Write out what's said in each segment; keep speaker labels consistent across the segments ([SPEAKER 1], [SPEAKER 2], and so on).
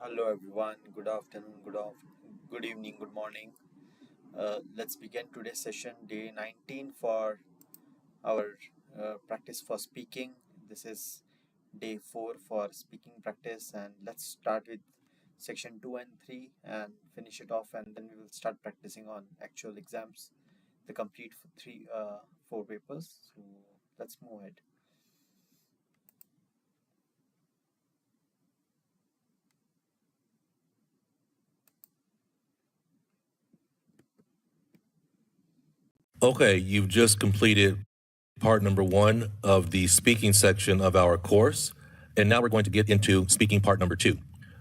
[SPEAKER 1] Hello everyone. Good afternoon. Good evening. Good morning. Let's begin today's session, day 19 for our practice for speaking. This is day 4 for speaking practice, and let's start with section 2 and 3 and finish it off, and then we will start practicing on actual exams, the complete 4 papers. So let's move ahead.
[SPEAKER 2] Okay, you've just completed part number 1 of the speaking section of our course, and now we're going to get into speaking part number 2.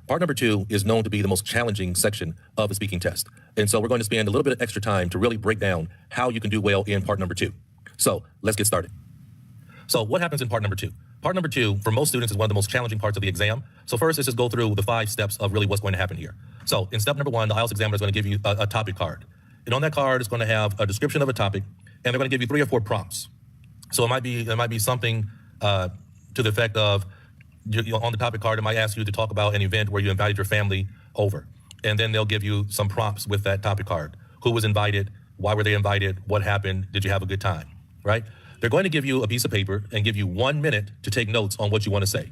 [SPEAKER 2] Part number 2 is known to be the most challenging section of a speaking test, and so we're going to spend a little bit of extra time to really break down how you can do well in part number 2. So let's get started. So what happens in part number 2? Part number 2, for most students, is one of the most challenging parts of the exam. So first, let's just go through the 5 steps of really what's going to happen here. So in step number 1, the IELTS examiner is going to give you a topic card. And on that card, it's going to have a description of a topic, and they're going to give you 3 or 4 prompts. So it might be something to the effect of, on the topic card, it might ask you to talk about an event where you invited your family over. And then they'll give you some prompts with that topic card. Who was invited? Why were they invited? What happened? Did you have a good time? Right? They're going to give you a piece of paper and give you 1 minute to take notes on what you want to say.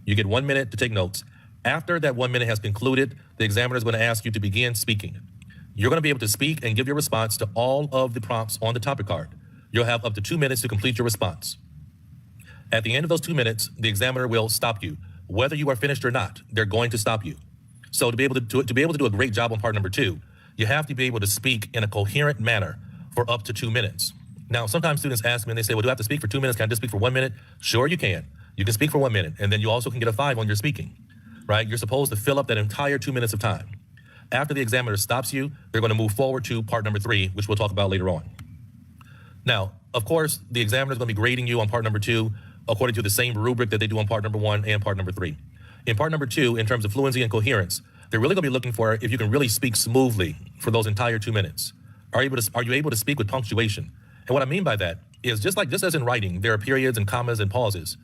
[SPEAKER 2] You get 1 minute to take notes. After that 1 minute has concluded, the examiner is going to ask you to begin speaking. You're going to be able to speak and give your response to all of the prompts on the topic card. You'll have up to 2 minutes to complete your response. At the end of those 2 minutes, the examiner will stop you. Whether you are finished or not, they're going to stop you. So to be able to do a great job on part number 2, you have to be able to speak in a coherent manner for up to 2 minutes. Now, sometimes students ask me and they say, well, do I have to speak for 2 minutes? Can I just speak for 1 minute? Sure, you can. You can speak for 1 minute, and then you also can get a 5 on your speaking, right? You're supposed to fill up that entire 2 minutes of time. After the examiner stops you, they're going to move forward to part number 3, which we'll talk about later on. Now, of course, the examiner is going to be grading you on part number 2 according to the same rubric that they do on part number 1 and part number 3. In part number 2, in terms of fluency and coherence, they're really going to be looking for if you can really speak smoothly for those entire 2 minutes. Are you able to speak with punctuation? And what I mean by that is just as in writing, there are periods and commas and pauses.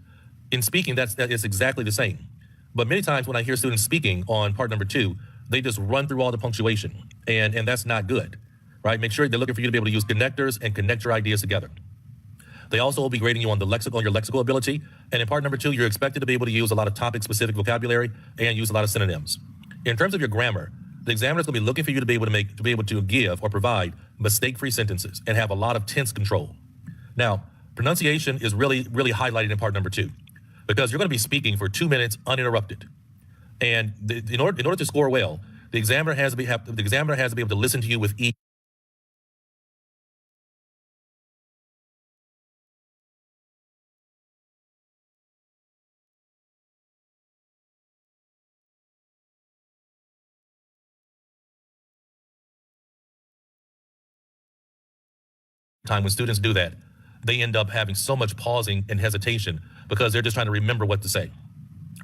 [SPEAKER 2] In speaking, that is exactly the same. But many times when I hear students speaking on part number 2, they just run through all the punctuation, and that's not good, right? Make sure they're looking for you to be able to use connectors and connect your ideas together. They also will be grading you on your lexical ability. And in part number 2, you're expected to be able to use a lot of topic-specific vocabulary and use a lot of synonyms. In terms of your grammar, the examiner is going to be looking for you to be able to give or provide mistake-free sentences and have a lot of tense control. Now, pronunciation is really, really highlighted in part number 2 because you're going to be speaking for 2 minutes uninterrupted. And in order to score well, the examiner has to be able to listen to you with each time. When students do that, they end up having so much pausing and hesitation because they're just trying to remember what to say.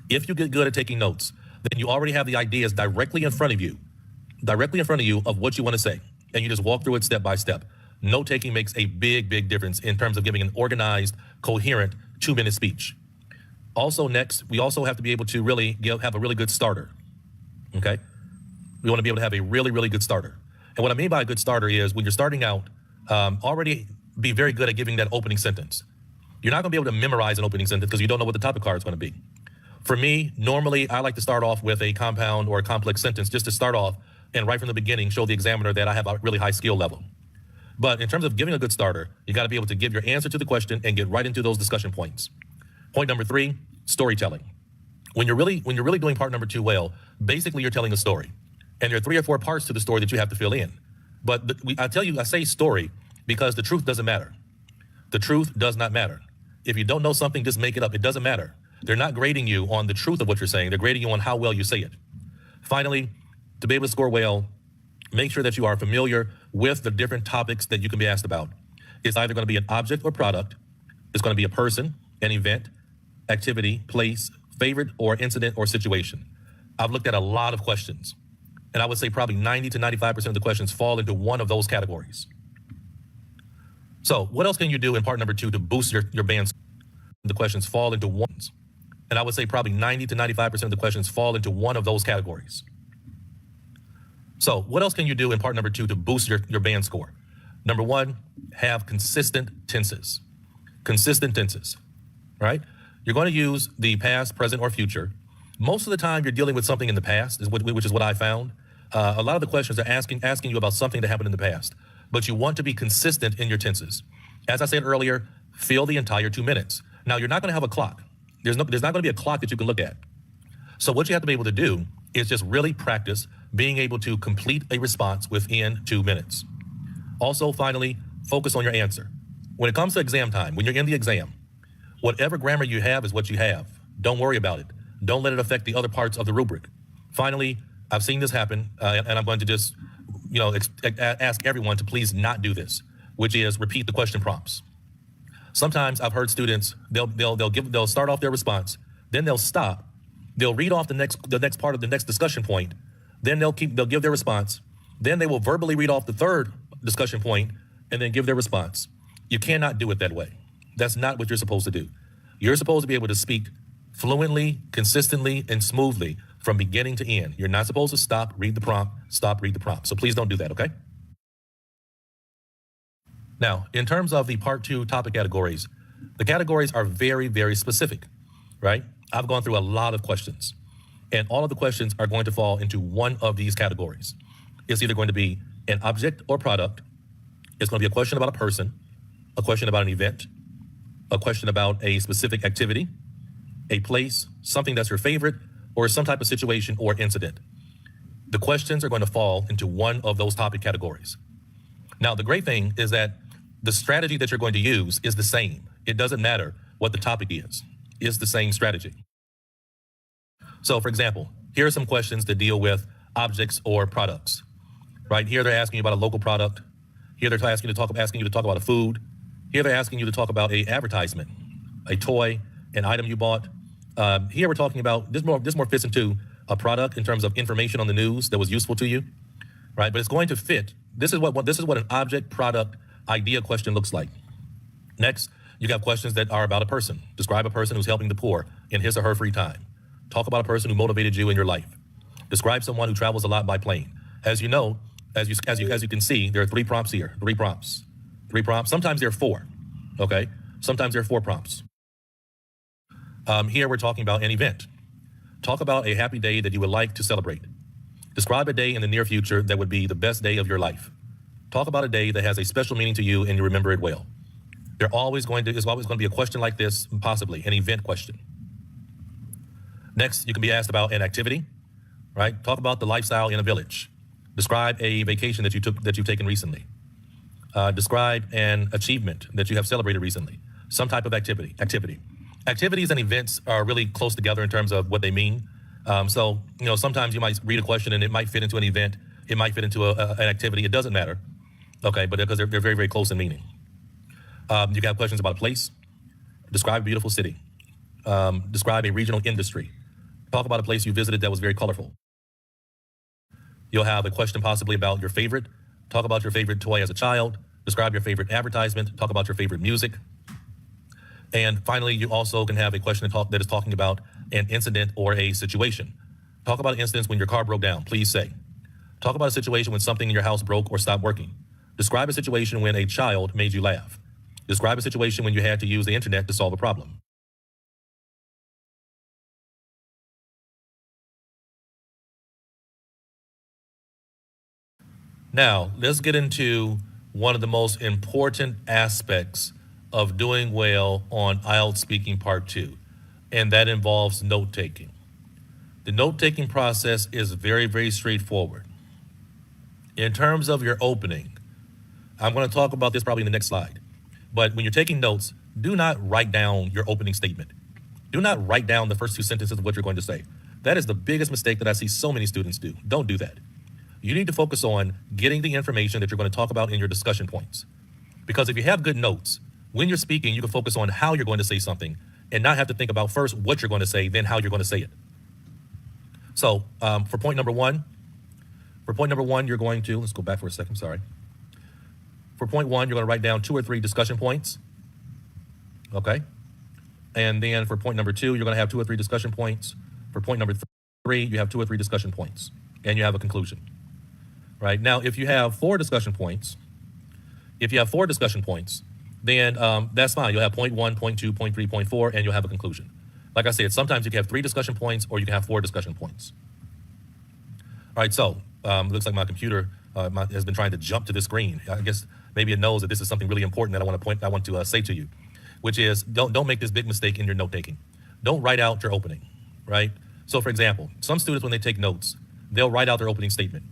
[SPEAKER 2] If you get good at taking notes, then you already have the ideas directly in front of you of what you want to say, and you just walk through it step by step. Note taking makes a big, big difference in terms of giving an organized, coherent 2-minute speech. Also, next, we also have to be able to really have a really good starter. Okay, we want to be able to have a really, really good starter. And what I mean by a good starter is when you're starting out, already be very good at giving that opening sentence. You're not going to be able to memorize an opening sentence because you don't know what the topic card is going to be. For me, normally, I like to start off with a compound or a complex sentence just to start off and right from the beginning show the examiner that I have a really high skill level. But in terms of giving a good starter, you got to be able to give your answer to the question and get right into those discussion points. Point number 3, storytelling. When you're really doing part number 2 well, basically you're telling a story. And there are 3 or 4 parts to the story that you have to fill in. But I say story because the truth doesn't matter. The truth does not matter. If you don't know something, just make it up. It doesn't matter. They're not grading you on the truth of what you're saying. They're grading you on how well you say it. Finally, to be able to score well, make sure that you are familiar with the different topics that you can be asked about. It's either going to be an object or product. It's going to be a person, an event, activity, place, favorite or incident or situation. I've looked at a lot of questions, and I would say probably 90 to 95% of the questions fall into one of those categories. So what else can you do in part number 2 to boost your band's? The questions fall into ones. And I would say probably 90 to 95% of the questions fall into one of those categories. So what else can you do in part number 2 to boost your band score? Number 1, have consistent tenses. Consistent tenses, right? You're going to use the past, present, or future. Most of the time you're dealing with something in the past, which is what I found. A lot of the questions are asking you about something that happened in the past, but you want to be consistent in your tenses. As I said earlier, fill the entire 2 minutes. Now, you're not going to have a clock. There's not going to be a clock that you can look at. So what you have to be able to do is just really practice being able to complete a response within 2 minutes. Also, finally, focus on your answer. When it comes to exam time, when you're in the exam, whatever grammar you have is what you have. Don't worry about it. Don't let it affect the other parts of the rubric. Finally, I've seen this happen, and I'm going to just, ask everyone to please not do this, which is repeat the question prompts. Sometimes I've heard students, they'll start off their response, then they'll stop, they'll read off the next part of the next discussion point, then they'll give their response, then they will verbally read off the third discussion point, and then give their response. You cannot do it that way. That's not what you're supposed to do. You're supposed to be able to speak fluently, consistently, and smoothly from beginning to end. You're not supposed to stop, read the prompt, stop, read the prompt. So please don't do that, okay? Now, in terms of the part 2 topic categories, the categories are very, very specific, right? I've gone through a lot of questions, and all of the questions are going to fall into one of these categories. It's either going to be an object or product. It's going to be a question about a person, a question about an event, a question about a specific activity, a place, something that's your favorite, or some type of situation or incident. The questions are going to fall into one of those topic categories. Now, the great thing is that the strategy that you're going to use is the same. It doesn't matter what the topic is. It's the same strategy. So, for example, here are some questions that deal with objects or products. Right here, they're asking you about a local product. Here, they're asking you to talk about a food. Here, they're asking you to talk about an advertisement, a toy, an item you bought. Here, we're talking about this more fits into a product in terms of information on the news that was useful to you, right? But it's going to fit. This is what an object, product, idea question looks like. Next, you got questions that are about a person. Describe a person who's helping the poor in his or her free time. Talk about a person who motivated you in your life. Describe someone who travels a lot by plane. As you know, as you can see, there are 3 prompts here. 3 prompts. Sometimes there are 4. Okay. Sometimes there are 4 prompts. Here we're talking about an event. Talk about a happy day that you would like to celebrate. Describe a day in the near future that would be the best day of your life. Talk about a day that has a special meaning to you and you remember it well. There's always going to be a question like this, possibly an event question. Next, you can be asked about an activity, right? Talk about the lifestyle in a village. Describe a vacation that you've taken recently. Describe an achievement that you have celebrated recently. Some type of activity. Activities and events are really close together in terms of what they mean. So, sometimes you might read a question and it might fit into an event. It might fit into an activity. It doesn't matter. Okay, but because they're very, very close in meaning. You got questions about a place. Describe a beautiful city. Describe a regional industry. Talk about a place you visited that was very colorful. You'll have a question possibly about your favorite. Talk about your favorite toy as a child. Describe your favorite advertisement. Talk about your favorite music. And finally, you also can have a question that is talking about an incident or a situation. Talk about incidents when your car broke down. Please say. Talk about a situation when something in your house broke or stopped working. Describe a situation when a child made you laugh. Describe a situation when you had to use the internet to solve a problem. Now, let's get into one of the most important aspects of doing well on IELTS Speaking Part 2, and that involves note-taking. The note-taking process is very, very straightforward. In terms of your opening, I'm going to talk about this probably in the next slide, but when you're taking notes, do not write down your opening statement. Do not write down the first 2 sentences of what you're going to say. That is the biggest mistake that I see so many students do. Don't do that. You need to focus on getting the information that you're going to talk about in your discussion points. Because if you have good notes, when you're speaking, you can focus on how you're going to say something and not have to think about first what you're going to say, then how you're going to say it. So for point number one, you're going to, let's go back for a second, sorry. For point 1, you're going to write down 2 or 3 discussion points. Okay. And then for point number 2, you're going to have 2 or 3 discussion points. For point number 3, you have 2 or 3 discussion points, and you have a conclusion. Right? Now, if you have 4 discussion points, then that's fine. You'll have point 1, point 2, point 3, point 4, and you'll have a conclusion. Like I said, sometimes you can have 3 discussion points or you can have 4 discussion points. All right, so looks like my computer has been trying to jump to the screen. I guess maybe it knows that this is something really important that I want to say to you, which is don't make this big mistake in your note taking. Don't write out your opening, right? So for example, some students, when they take notes, they'll write out their opening statement,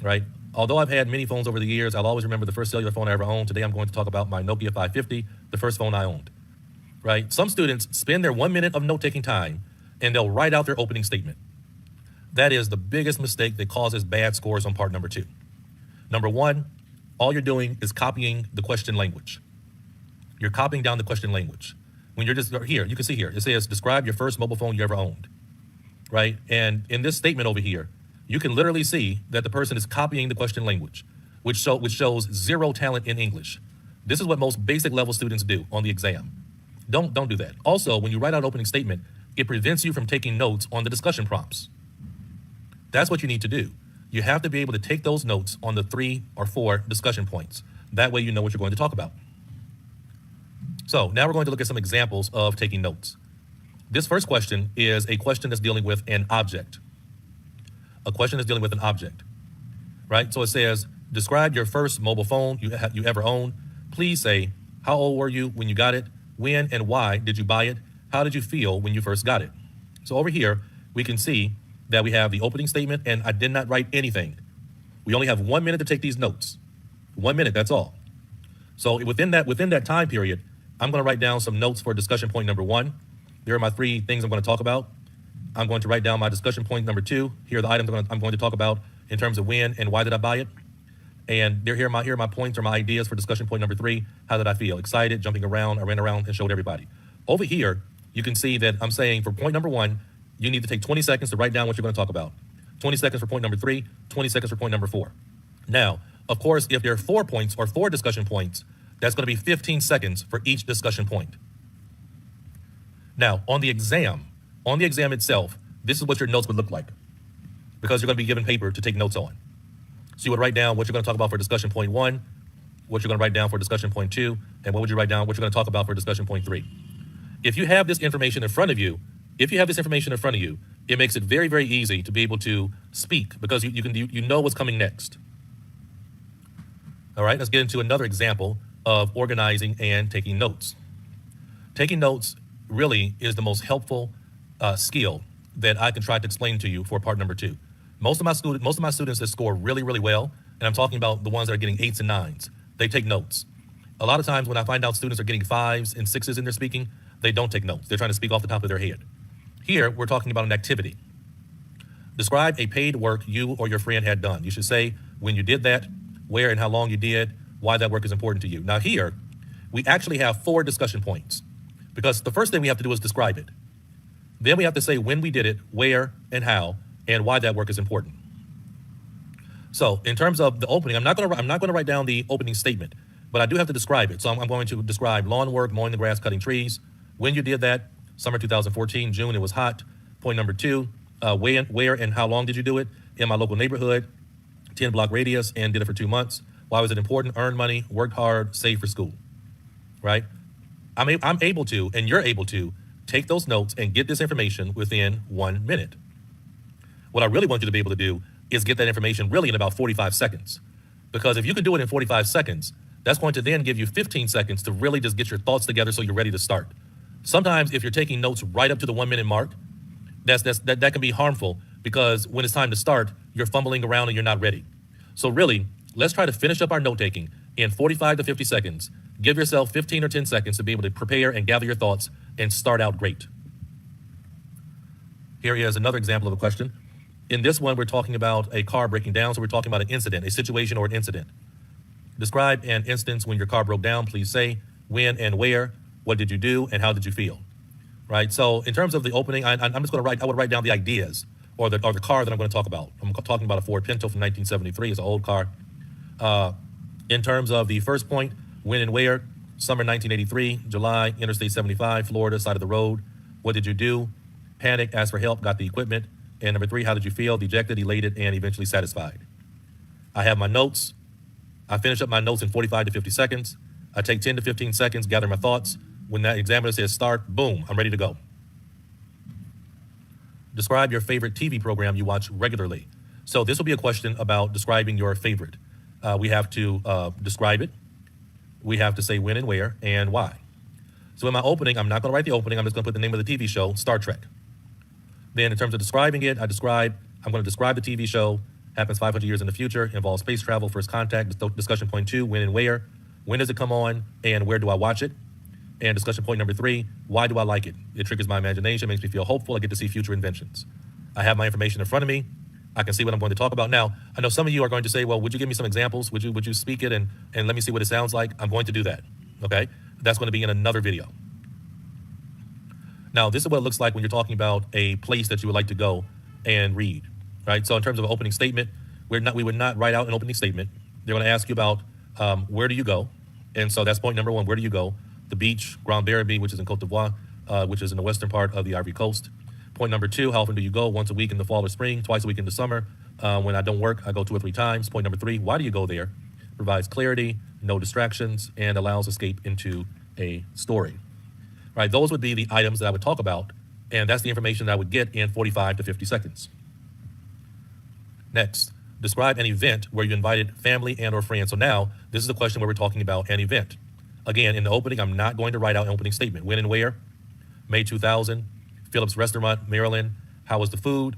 [SPEAKER 2] right? Although I've had many phones over the years, I'll always remember the first cellular phone I ever owned. Today I'm going to talk about my Nokia 550, the first phone I owned, right? Some students spend their 1 minute of note-taking time and they'll write out their opening statement. That is the biggest mistake that causes bad scores on part number 2. Number 1, all you're doing is copying the question language. You're copying down the question language. When you're just here, you can see here, it says, describe your first mobile phone you ever owned, right? And in this statement over here, you can literally see that the person is copying the question language, which shows zero talent in English. This is what most basic level students do on the exam. Don't do that. Also, when you write out an opening statement, it prevents you from taking notes on the discussion prompts. That's what you need to do. You have to be able to take those notes on the 3 or 4 discussion points. That way you know what you're going to talk about. So now we're going to look at some examples of taking notes. This first question is a question that's dealing with an object. A question is dealing with an object, right? So it says, describe your first mobile phone you ever owned. Please say, how old were you when you got it? When and why did you buy it? How did you feel when you first got it? So over here, we can see that we have the opening statement, and I did not write anything. We only have 1 minute to take these notes. 1 minute, that's all. So within that time period, I'm going to write down some notes for discussion point number 1. There are my 3 things I'm going to talk about. I'm going to write down my discussion point number 2. Here are the items I'm going to talk about in terms of when and why did I buy it. And here are my points or my ideas for discussion point number 3. How did I feel? Excited, jumping around. I ran around and showed everybody. Over here, you can see that I'm saying for point number 1, you need to take 20 seconds to write down what you're going to talk about. 20 seconds for point number 3, 20 seconds for point number 4. Now, of course, if there are 4 points or 4 discussion points, that's going to be 15 seconds for each discussion point. Now, on the exam itself, this is what your notes would look like, because you're going to be given paper to take notes on. So you would write down what you're going to talk about for discussion point 1, what you're going to write down for discussion point 2, and what would you write down, what you're going to talk about for discussion point 3. If you have this information in front of you, it makes it very, very easy to be able to speak, because you know what's coming next. All right, let's get into another example of organizing and taking notes. Taking notes really is the most helpful skill that I can try to explain to you for part number 2. Most of my students that score really, really well, and I'm talking about the ones that are getting 8s and 9s, they take notes. A lot of times when I find out students are getting 5s and 6s in their speaking, they don't take notes. They're trying to speak off the top of their head. Here, we're talking about an activity. Describe a paid work you or your friend had done. You should say when you did that, where and how long you did, why that work is important to you. Now here, we actually have 4 discussion points, because the first thing we have to do is describe it. Then we have to say when we did it, where and how, and why that work is important. So in terms of the opening, I'm not going to write down the opening statement, but I do have to describe it. So I'm going to describe lawn work, mowing the grass, cutting trees. When you did that, summer 2014, June, it was hot. Point number 2, where and how long did you do it? In my local neighborhood, 10-block radius, and did it for 2 months. Why was it important? Earned money, worked hard, saved for school, right? I'm able to, and you're able to, take those notes and get this information within 1 minute. What I really want you to be able to do is get that information really in about 45 seconds. Because if you can do it in 45 seconds, that's going to then give you 15 seconds to really just get your thoughts together so you're ready to start. Sometimes if you're taking notes right up to the 1 minute mark, that can be harmful, because when it's time to start, you're fumbling around and you're not ready. So really, let's try to finish up our note taking in 45 to 50 seconds. Give yourself 15 or 10 seconds to be able to prepare and gather your thoughts and start out great. Here is another example of a question. In this one, we're talking about a car breaking down. So we're talking about an incident, a situation or an incident. Describe an instance when your car broke down. Please say when and where, what did you do, and how did you feel? Right. So in terms of the opening, I would write down the ideas or the car that I'm going to talk about. I'm talking about a Ford Pinto from 1973. It's an old car. In terms of the first point, when and where, Summer 1983, July, Interstate 75, Florida, side of the road. What did you do? Panic, asked for help, got the equipment. And number 3, how did you feel? Dejected, elated, and eventually satisfied. I have my notes. I finish up my notes in 45 to 50 seconds. I take 10 to 15 seconds, gather my thoughts. When that examiner says start, boom, I'm ready to go. Describe your favorite TV program you watch regularly. So this will be a question about describing your favorite. We have to describe it. We have to say when and where and why. So in my opening, I'm not going to write the opening. I'm just going to put the name of the TV show, Star Trek. Then in terms of describing it, I'm going to describe the TV show, happens 500 years in the future, involves space travel, first contact, discussion point 2, when and where. When does it come on and where do I watch it? And discussion point number 3, why do I like it? It triggers my imagination, makes me feel hopeful. I get to see future inventions. I have my information in front of me. I can see what I'm going to talk about. Now, I know some of you are going to say, well, would you give me some examples? Would you speak it and let me see what it sounds like? I'm going to do that, okay? That's going to be in another video. Now, this is what it looks like when you're talking about a place that you would like to go and read, right? So in terms of an opening statement, we would not write out an opening statement. They're going to ask you about where do you go? And so that's point number 1, where do you go? The beach, Grand Barraby, which is in Côte d'Ivoire, which is in the western part of the Ivory Coast. Point number 2, how often do you go? Once a week in the fall or spring, twice a week in the summer. When I don't work, I go 2 or 3 times. Point number 3, why do you go there? Provides clarity, no distractions, and allows escape into a story. Right, those would be the items that I would talk about, and that's the information that I would get in 45 to 50 seconds. Next, describe an event where you invited family and or friends. So now, this is a question where we're talking about an event. Again, in the opening, I'm not going to write out an opening statement. When and where? May 2000, Phillips Restaurant, Maryland. How was the food?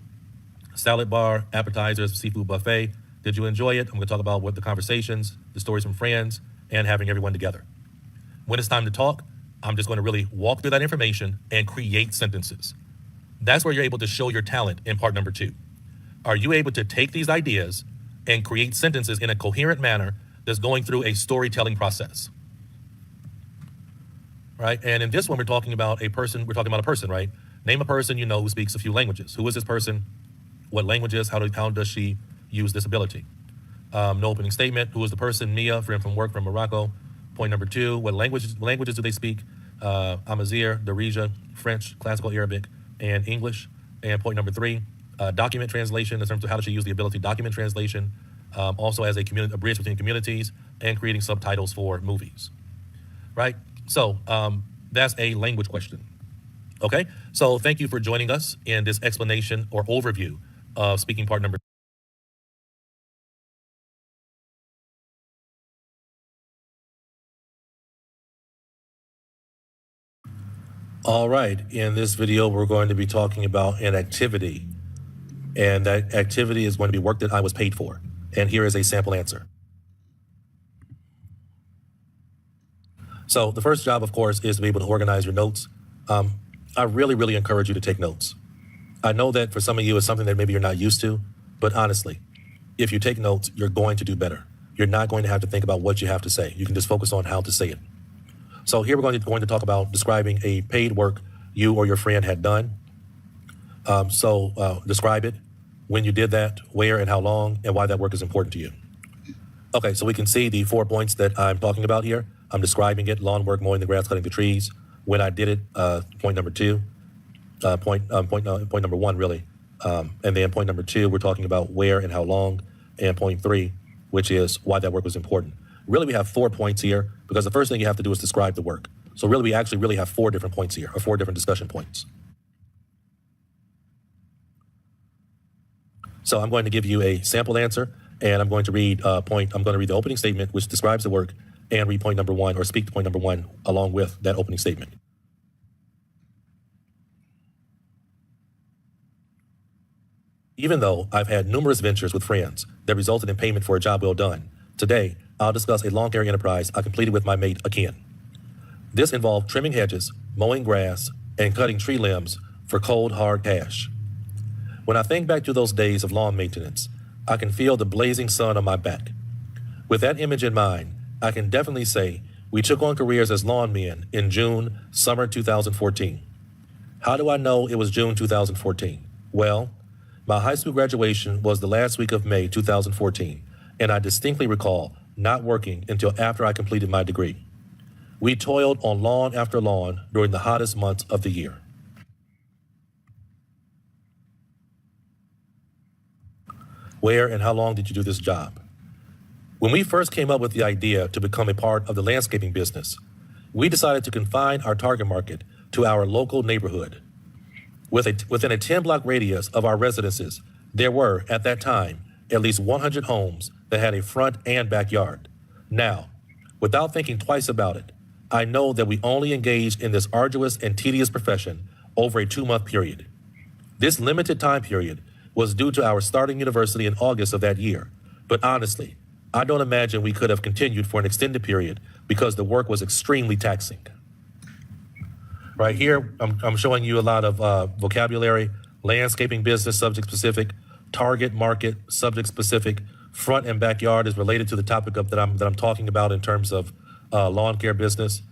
[SPEAKER 2] Salad bar, appetizers, seafood buffet. Did you enjoy it? I'm going to talk about what the conversations, the stories from friends, and having everyone together. When it's time to talk, I'm just going to really walk through that information and create sentences. That's where you're able to show your talent in part number 2. Are you able to take these ideas and create sentences in a coherent manner that's going through a storytelling process? Right? And in this one, we're talking about a person, right? Name a person you know who speaks a few languages. Who is this person? What languages? How does she use this ability? No opening statement. Who is the person? Mia, friend from work from Morocco. Point number 2, what languages do they speak? Amazigh, Darija, French, classical Arabic, and English. And point number 3, document translation in terms of how does she use the ability, document translation, also as a bridge between communities, and creating subtitles for movies, right? So that's a language question, okay? So thank you for joining us in this explanation or overview of speaking part number 2. All right, in this video, we're going to be talking about an activity, and that activity is going to be work that I was paid for. And here is a sample answer. So the first job, of course, is to be able to organize your notes. I really, really encourage you to take notes. I know that for some of you, it's something that maybe you're not used to, but honestly, if you take notes, you're going to do better. You're not going to have to think about what you have to say. You can just focus on how to say it. So here we're going to talk about describing a paid work you or your friend had done. Describe it, when you did that, where and how long, and why that work is important to you. Okay, so we can see the 4 points that I'm talking about here. I'm describing it: lawn work, mowing the grass, cutting the trees. When I did it, point number 2. Point number 1, really. And then point number 2, we're talking about where and how long. And point 3, which is why that work was important. Really, we have 4 points here because the first thing you have to do is describe the work. So really, we actually really have 4 different points here, or 4 different discussion points. So I'm going to give you a sample answer, and I'm going to read I'm going to read the opening statement, which describes the work, and read point number 1, or speak to point number 1 along with that opening statement. Even though I've had numerous ventures with friends that resulted in payment for a job well done, today I'll discuss a lawn care enterprise I completed with my mate Akin. This involved trimming hedges, mowing grass, and cutting tree limbs for cold, hard cash. When I think back to those days of lawn maintenance, I can feel the blazing sun on my back. With that image in mind, I can definitely say we took on careers as lawn men in summer 2014. How do I know it was June 2014? Well, my high school graduation was the last week of May 2014, and I distinctly recall not working until after I completed my degree. We toiled on lawn after lawn during the hottest months of the year. Where and how long did you do this job? When we first came up with the idea to become a part of the landscaping business, we decided to confine our target market to our local neighborhood. Within a 10-block radius of our residences, there were, at that time, at least 100 homes that had a front and backyard. Now, without thinking twice about it, I know that we only engaged in this arduous and tedious profession over a 2-month period. This limited time period was due to our starting university in August of that year, but honestly, I don't imagine we could have continued for an extended period because the work was extremely taxing. Right here, I'm showing you a lot of vocabulary: landscaping business, subject specific; target market, subject specific; front and backyard is related to the topic that I'm talking about in terms of lawn care business.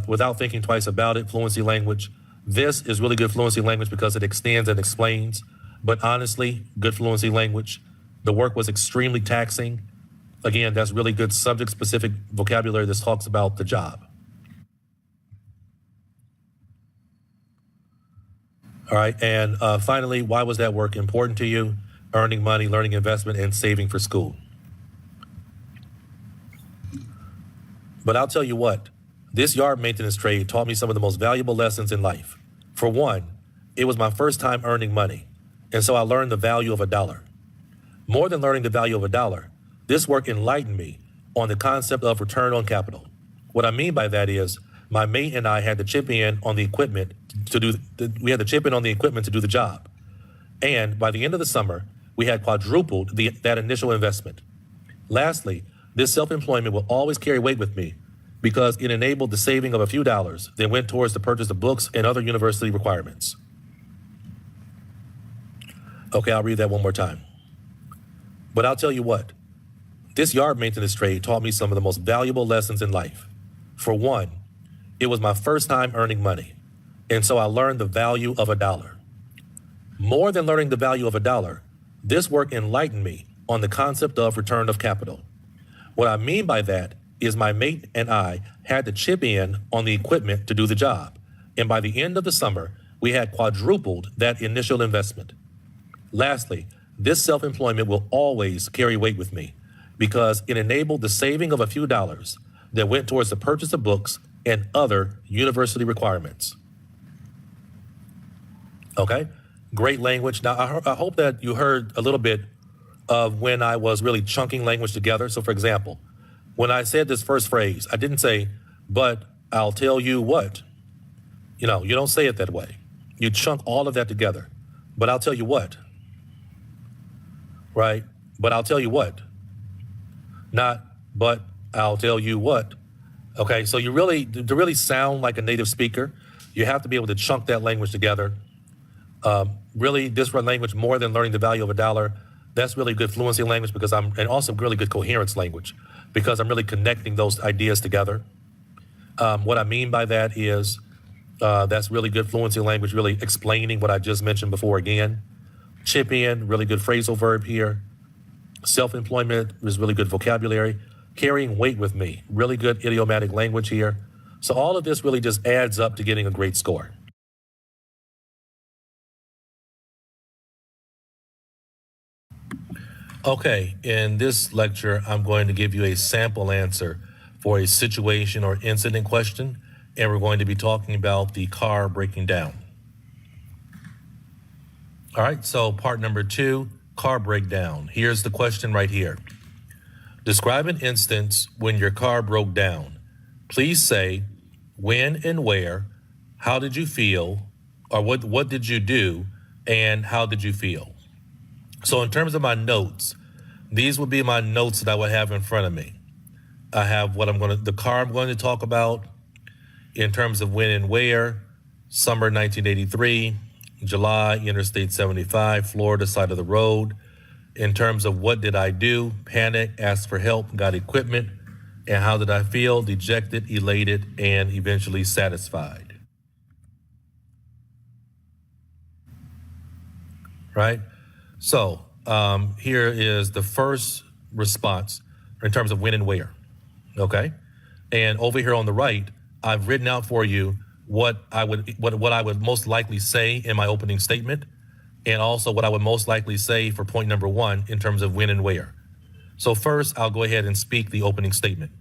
[SPEAKER 2] Without thinking twice about it, fluency language. This is really good fluency language because it extends and explains. But honestly, good fluency language. The work was extremely taxing. Again, that's really good subject specific vocabulary that talks about the job. All right, and finally, why was that work important to you? Earning money, learning investment, and saving for school. But I'll tell you what, this yard maintenance trade taught me some of the most valuable lessons in life. For one, it was my first time earning money, and so I learned the value of a dollar. More than learning the value of a dollar, this work enlightened me on the concept of return on capital. What I mean by that is, my mate and I had to chip in on the equipment to do the job. And by the end of the summer, we had quadrupled that initial investment. Lastly, this self-employment will always carry weight with me because it enabled the saving of a few dollars that went towards the purchase of books and other university requirements. Okay, I'll read that one more time. But I'll tell you what, this yard maintenance trade taught me some of the most valuable lessons in life. For one, it was my first time earning money, and so I learned the value of a dollar. More than learning the value of a dollar, this work enlightened me on the concept of return of capital. What I mean by that is my mate and I had to chip in on the equipment to do the job, and by the end of the summer, we had quadrupled that initial investment. Lastly, this self-employment will always carry weight with me because it enabled the saving of a few dollars that went towards the purchase of books and other university requirements. Okay, great language. Now, I hope that you heard a little bit of when I was really chunking language together. So, for example, when I said this first phrase, I didn't say, but I'll tell you what. You know, you don't say it that way. You chunk all of that together. But I'll tell you what. Right? But I'll tell you what. Not, but I'll tell you what. Okay, so to really sound like a native speaker, you have to be able to chunk that language together. Really, this language, more than learning the value of a dollar, that's really good fluency language and also really good coherence language because I'm really connecting those ideas together. What I mean by that is that's really good fluency language, really explaining what I just mentioned before again. Chip in, really good phrasal verb here. Self-employment is really good vocabulary. Carrying weight with me, really good idiomatic language here. So all of this really just adds up to getting a great score. Okay, in this lecture, I'm going to give you a sample answer for a situation or incident question, and we're going to be talking about the car breaking down. All right, so part number 2, car breakdown. Here's the question right here. Describe an instance when your car broke down. Please say when and where, how did you feel, or what did you do, and how did you feel? So in terms of my notes, these would be my notes that I would have in front of me. I have the car I'm going to talk about in terms of when and where, summer 1983, July, Interstate 75, Florida, side of the road. In terms of what did I do, panic, asked for help, got equipment, and how did I feel, dejected, elated, and eventually satisfied. Right? So here is the first response in terms of when and where. Okay? And over here on the right, I've written out for you what I would most likely say in my opening statement, and also what I would most likely say for point number 1 in terms of when and where. So first, I'll go ahead and speak the opening statement.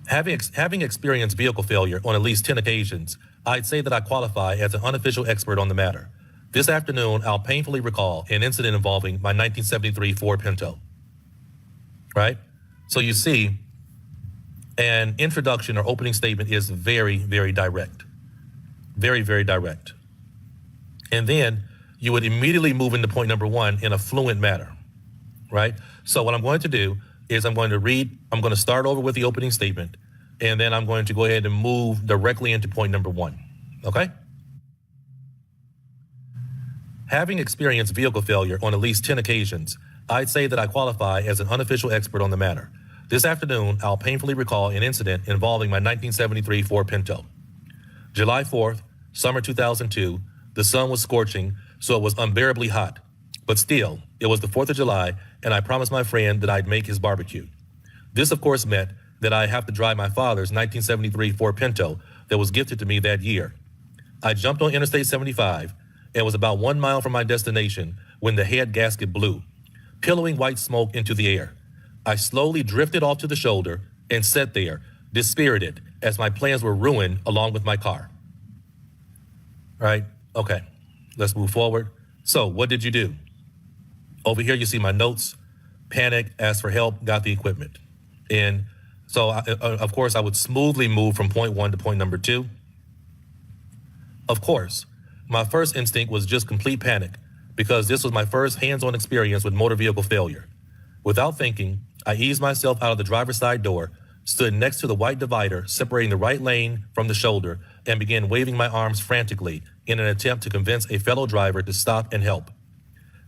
[SPEAKER 2] Having experienced vehicle failure on at least 10 occasions, I'd say that I qualify as an unofficial expert on the matter. This afternoon, I'll painfully recall an incident involving my 1973 Ford Pinto. Right? So you see, an introduction or opening statement is very, very direct. Very, very direct. And then you would immediately move into point number 1 in a fluent manner. Right? So what I'm going to do is I'm going to start over with the opening statement, and then I'm going to go ahead and move directly into point number 1. Okay? Having experienced vehicle failure on at least 10 occasions, I'd say that I qualify as an unofficial expert on the matter. This afternoon, I'll painfully recall an incident involving my 1973 Ford Pinto. July 4th, summer 2002, the sun was scorching, so it was unbearably hot. But still, it was the 4th of July, and I promised my friend that I'd make his barbecue. This, of course, meant that I have to drive my father's 1973 Ford Pinto that was gifted to me that year. I jumped on Interstate 75 and was about 1 mile from my destination when the head gasket blew, pillowing white smoke into the air. I slowly drifted off to the shoulder and sat there, dispirited, as my plans were ruined along with my car. Right? Okay, let's move forward. So, what did you do? Over here, you see my notes. Panic, asked for help, got the equipment. And so, of course, I would smoothly move from point 1 to point number 2. Of course, my first instinct was just complete panic because this was my first hands-on experience with motor vehicle failure. Without thinking, I eased myself out of the driver's side door, stood next to the white divider separating the right lane from the shoulder, and began waving my arms frantically in an attempt to convince a fellow driver to stop and help.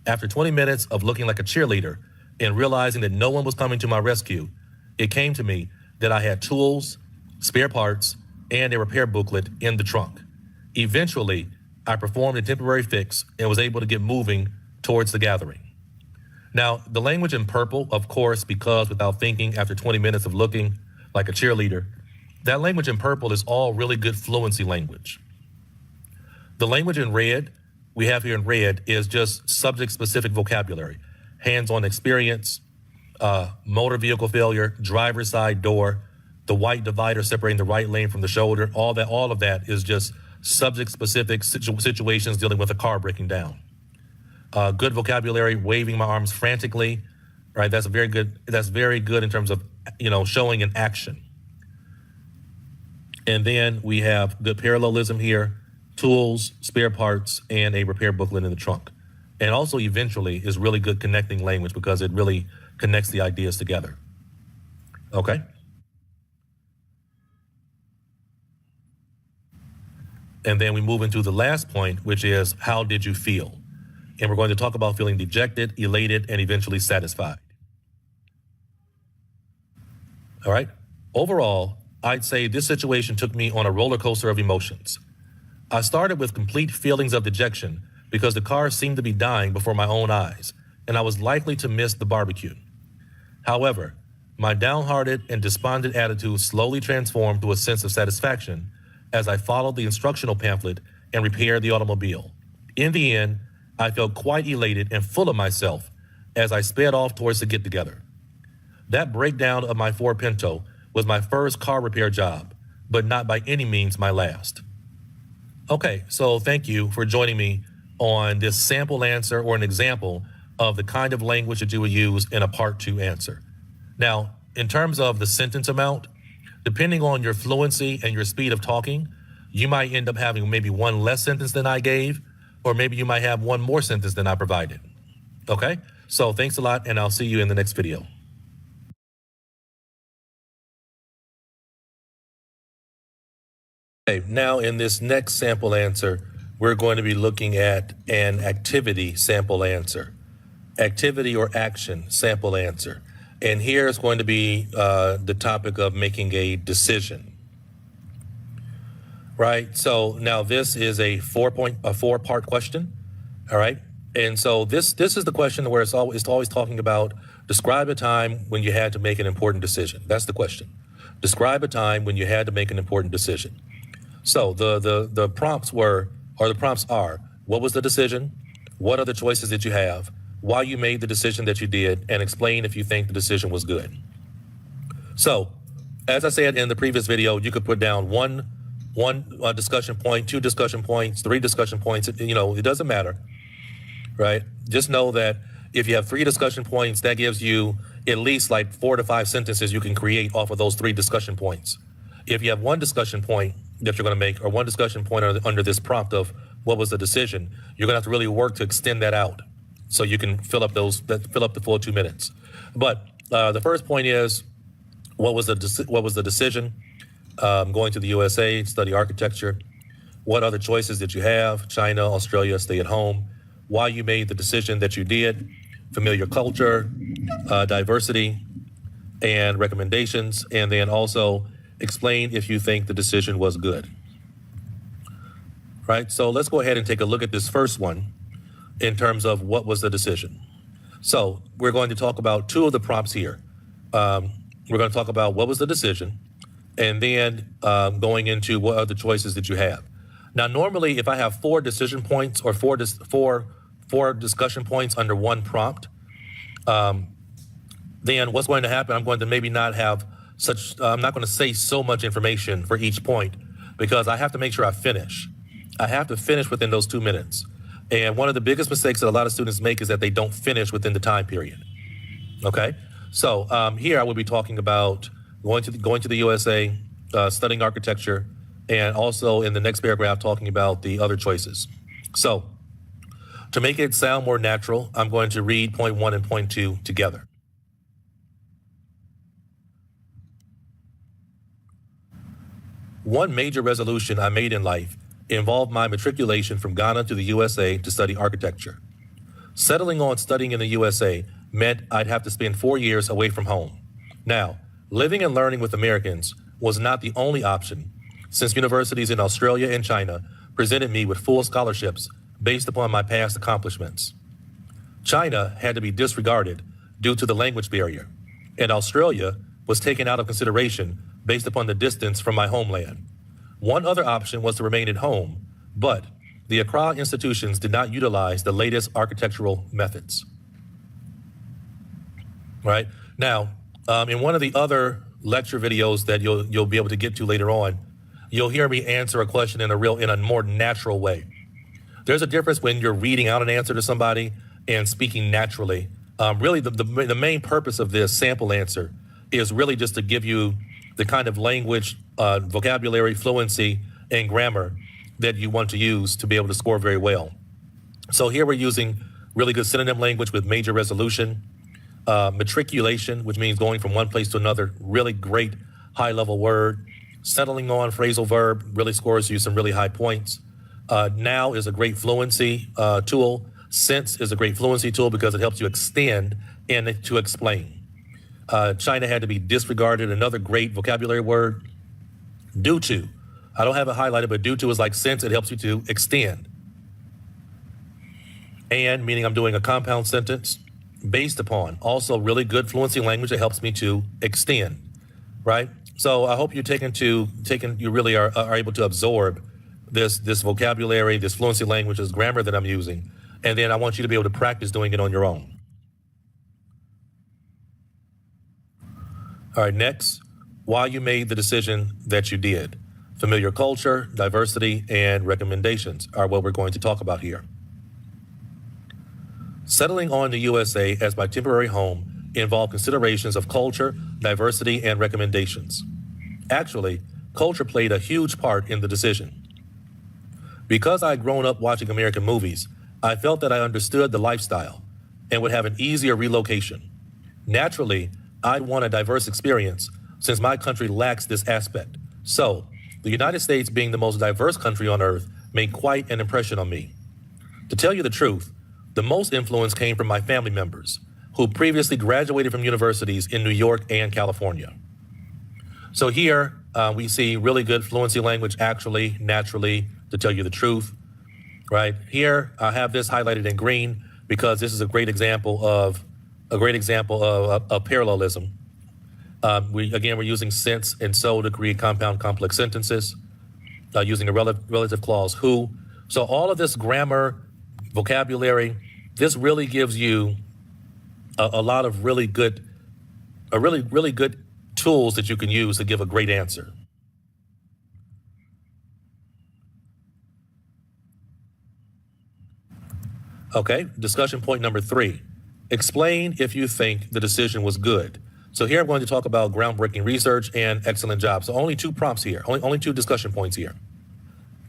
[SPEAKER 2] After 20 minutes of looking like a cheerleader and realizing that no one was coming to my rescue, it came to me that I had tools, spare parts, and a repair booklet in the trunk. Eventually, I performed a temporary fix and was able to get moving towards the gathering. Now, the language in purple, of course, because without thinking, after 20 minutes of looking like a cheerleader, that language in purple is all really good fluency language. The language in red, we have here in red, is just subject-specific vocabulary. Hands-on experience, motor vehicle failure, driver's side door, the white divider separating the right lane from the shoulder, all of that is just subject-specific situations dealing with a car breaking down. Good vocabulary, waving my arms frantically, right? That's very good in terms of, showing an action. And then we have good parallelism here, tools, spare parts, and a repair booklet in the trunk. And also eventually is really good connecting language because it really connects the ideas together. Okay? And then we move into the last point, which is how did you feel? And we're going to talk about feeling dejected, elated, and eventually satisfied. All right? Overall, I'd say this situation took me on a roller coaster of emotions. I started with complete feelings of dejection because the car seemed to be dying before my own eyes, and I was likely to miss the barbecue. However, my downhearted and despondent attitude slowly transformed to a sense of satisfaction as I followed the instructional pamphlet and repaired the automobile. In the end, I felt quite elated and full of myself as I sped off towards the get-together. That breakdown of my Ford Pinto was my first car repair job, but not by any means my last. Okay, so thank you for joining me on this sample answer or an example of the kind of language that you would use in a part 2 answer. Now, in terms of the sentence amount, depending on your fluency and your speed of talking, you might end up having maybe one less sentence than I gave, or maybe you might have one more sentence than I provided. Okay? So thanks a lot, and I'll see you in the next video. Okay, now in this next sample answer, we're going to be looking at an activity sample answer. Activity or action sample answer. And here is going to be the topic of making a decision. Right? So now this is a four-part question. All right? And so this is the question where it's always talking about Describe a time when you had to make an important decision. That's the question. Describe a time when you had to make an important decision. So the prompts are, what was the decision? What are the choices that you have? Why you made the decision that you did, and explain if you think the decision was good. So, as I said in the previous video, you could put down one discussion point, 2 discussion points, 3 discussion points. It doesn't matter, right? Just know that if you have 3 discussion points, that gives you at least like 4 to 5 sentences you can create off of those 3 discussion points. If you have 1 discussion point that you're going to make, or 1 discussion point under this prompt of what was the decision, you're going to have to really work to extend that out so you can fill up the full 2 minutes. But the first point is, what was the decision? Going to the USA, study architecture. What other choices did you have? China, Australia, stay at home. Why you made the decision that you did? Familiar culture, diversity, and recommendations. And then also explain if you think the decision was good. Right? So let's go ahead and take a look at this first one in terms of what was the decision. So we're going to talk about 2 of the prompts here. We're going to talk about what was the decision, and then going into what other choices did you have. Now, normally, if I have 4 decision points or four discussion points under 1 prompt, then what's going to happen? I'm going to maybe not have I'm not going to say so much information for each point, because I have to make sure I finish. I have to finish within those 2 minutes. And one of the biggest mistakes that a lot of students make is that they don't finish within the time period. Okay? So here I will be talking about going to the USA, studying architecture, and also in the next paragraph talking about the other choices. So to make it sound more natural, I'm going to read point 1 and point 2 together. One major resolution I made in life involved my matriculation from Ghana to the USA to study architecture. Settling on studying in the USA meant I'd have to spend 4 years away from home. Now, living and learning with Americans was not the only option, since universities in Australia and China presented me with full scholarships based upon my past accomplishments. China had to be disregarded due to the language barrier, and Australia was taken out of consideration based upon the distance from my homeland. One other option was to remain at home, but the Accra institutions did not utilize the latest architectural methods. Right? Now, in one of the other lecture videos that you'll be able to get to later on, you'll hear me answer a question in a more natural way. There's a difference when you're reading out an answer to somebody and speaking naturally. Really, the main purpose of this sample answer is really just to give you the kind of language, vocabulary, fluency, and grammar that you want to use to be able to score very well. So here we're using really good synonym language with major resolution, matriculation, which means going from one place to another, really great high-level word. Settling on, phrasal verb, really scores you some really high points. Now is a great fluency tool. Since is a great fluency tool because it helps you extend and to explain. China had to be disregarded, another great vocabulary word. Due to. I don't have it highlighted, but due to is like since, it helps you to extend. And, meaning I'm doing a compound sentence. Based upon, also really good fluency language that helps me to extend, right? So I hope you really are able to absorb this vocabulary, this fluency language, this grammar that I'm using. And then I want you to be able to practice doing it on your own. All right, next, why you made the decision that you did. Familiar culture, diversity, and recommendations are what we're going to talk about here. Settling on the USA as my temporary home involved considerations of culture, diversity, and recommendations. Actually, culture played a huge part in the decision. Because I had grown up watching American movies, I felt that I understood the lifestyle and would have an easier relocation. Naturally, I'd want a diverse experience since my country lacks this aspect. So, the United States being the most diverse country on earth made quite an impression on me. To tell you the truth, the most influence came from my family members, who previously graduated from universities in New York and California. So here we see really good fluency language, actually, naturally, to tell you the truth, right? Here I have this highlighted in green because this is a great example of a great example of parallelism. We're using since and so to create compound complex sentences, using a relative clause who. So all of this grammar, vocabulary, this really gives you a lot of really good tools that you can use to give a great answer. Okay, discussion point number 3. Explain if you think the decision was good. So here I'm going to talk about groundbreaking research and excellent job. So only 2 prompts here, only 2 discussion points here.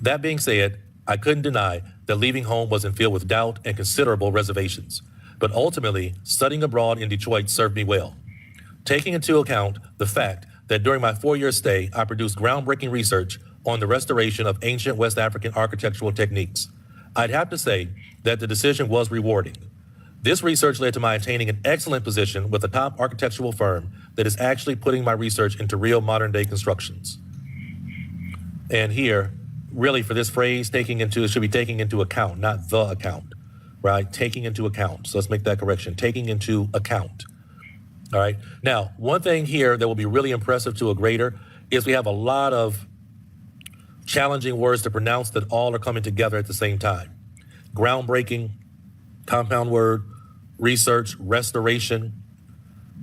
[SPEAKER 2] That being said, I couldn't deny that leaving home wasn't filled with doubt and considerable reservations. But ultimately, studying abroad in Detroit served me well. Taking into account the fact that during my 4-year stay, I produced groundbreaking research on the restoration of ancient West African architectural techniques, I'd have to say that the decision was rewarding. This research led to my attaining an excellent position with a top architectural firm that is actually putting my research into real modern-day constructions. And here, really for this phrase, it should be taking into account, not the account, right? Taking into account. So let's make that correction. Taking into account. All right. Now, one thing here that will be really impressive to a grader is we have a lot of challenging words to pronounce that all are coming together at the same time. Groundbreaking, compound word, research, restoration,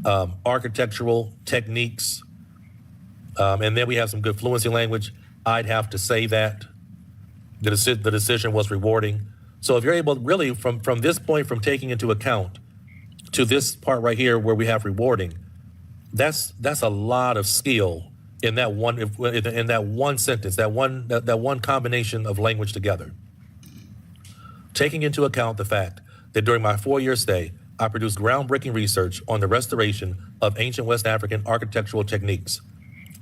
[SPEAKER 2] architectural techniques, and then we have some good fluency language. I'd have to say that the decision was rewarding. So if you're able, really, from this point, from taking into account to this part right here where we have rewarding, that's a lot of skill in that one sentence, that one combination of language together. Taking into account the fact that during my 4-year stay, I produced groundbreaking research on the restoration of ancient West African architectural techniques,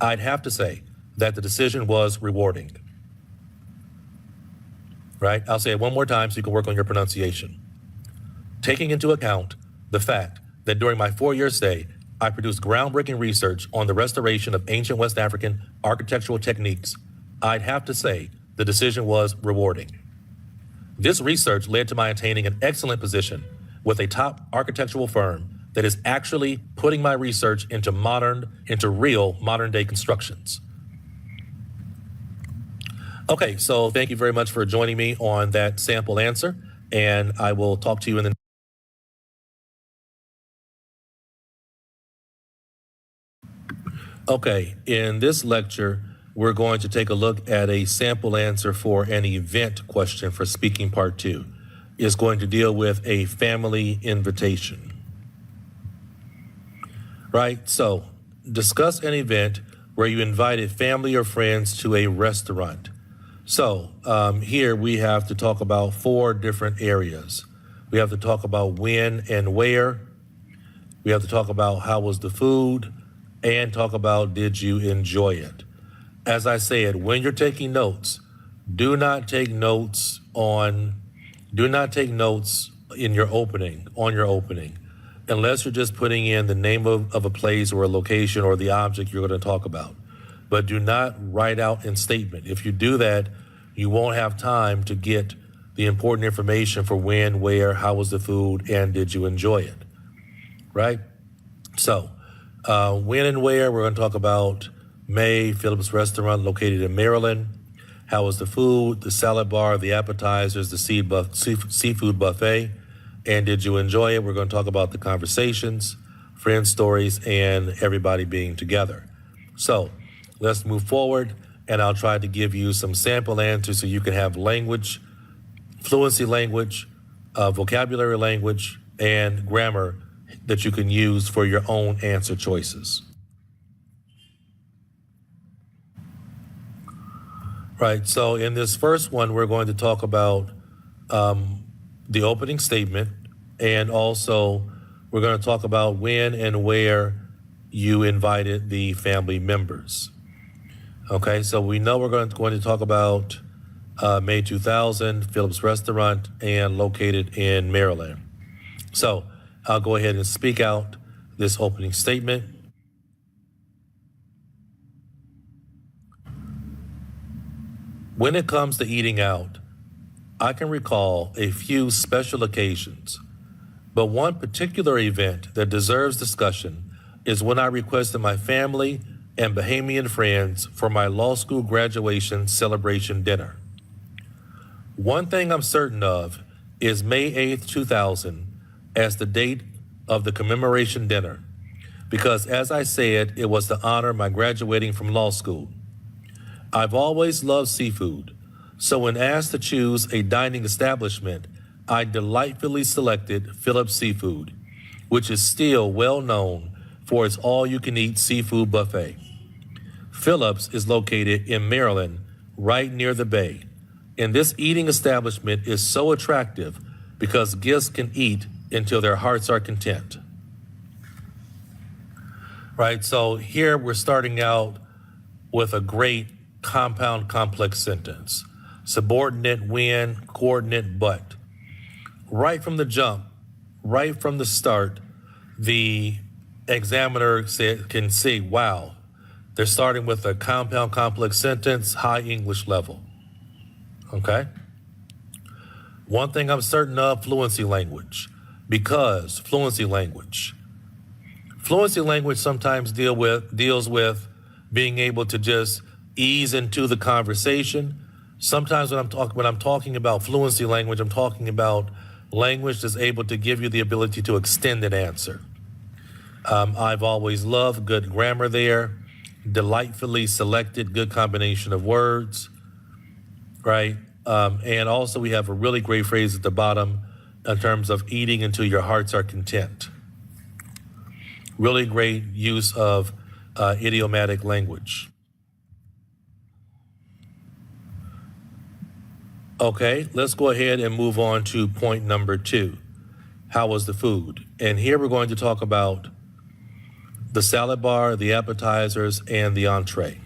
[SPEAKER 2] I'd have to say that the decision was rewarding. Right? I'll say it one more time so you can work on your pronunciation. Taking into account the fact that during my 4-year stay, I produced groundbreaking research on the restoration of ancient West African architectural techniques, I'd have to say the decision was rewarding. This research led to my attaining an excellent position with a top architectural firm that is actually putting my research into real modern-day constructions. Okay, so thank you very much for joining me on that sample answer, and I will talk to you in the Okay, in this lecture, we're going to take a look at a sample answer for an event question for speaking part 2. It's going to deal with a family invitation. Right, so discuss an event where you invited family or friends to a restaurant. So here we have to talk about 4 different areas. We have to talk about when and where. We have to talk about how was the food, and talk about did you enjoy it. As I said, when you're taking notes, do not take notes in your opening, unless you're just putting in the name of a place or a location or the object you're going to talk about. But do not write out in statement. If you do that, you won't have time to get the important information for when, where, how was the food, and did you enjoy it, right? So, when and where, we're going to talk about May Phillips Restaurant located in Maryland. How was the food, the salad bar, the appetizers, the seafood buffet, and did you enjoy it? We're going to talk about the conversations, friend stories, and everybody being together. So let's move forward, and I'll try to give you some sample answers so you can have language, fluency language, vocabulary language, and grammar that you can use for your own answer choices. Right, so in this first one, we're going to talk about the opening statement, and also we're going to talk about when and where you invited the family members. Okay, so we know we're going to talk about May 2000, Phillips Restaurant, and located in Maryland. So I'll go ahead and speak out this opening statement. When it comes to eating out, I can recall a few special occasions But one particular event that deserves discussion is when I requested my family and Bahamian friends for my law school graduation celebration dinner. One thing I'm certain of is May 8th, 2000 as the date of the commemoration dinner, because as I said, it was to honor my graduating from law school. I've always loved seafood, so when asked to choose a dining establishment, I delightfully selected Phillips Seafood, which is still well known for its all-you-can-eat seafood buffet. Phillips is located in Maryland, right near the bay, and this eating establishment is so attractive because guests can eat until their hearts are content. Right, so here we're starting out with a great compound complex sentence. Subordinate when, coordinate but. Right from the jump, right from the start, the examiner can see, wow, they're starting with a compound complex sentence, high English level. Okay? One thing I'm certain of, fluency language. Because fluency language. Fluency language sometimes deals with being able to just ease into the conversation. Sometimes when I'm talking about fluency language, I'm talking about language that's able to give you the ability to extend an answer. I've always loved good grammar there, delightfully selected, good combination of words, right? And also we have a really great phrase at the bottom in terms of eating until your hearts are content. Really great use of idiomatic language. Okay, let's go ahead and move on to point number 2. How was the food? And here we're going to talk about the salad bar, the appetizers, and the entree.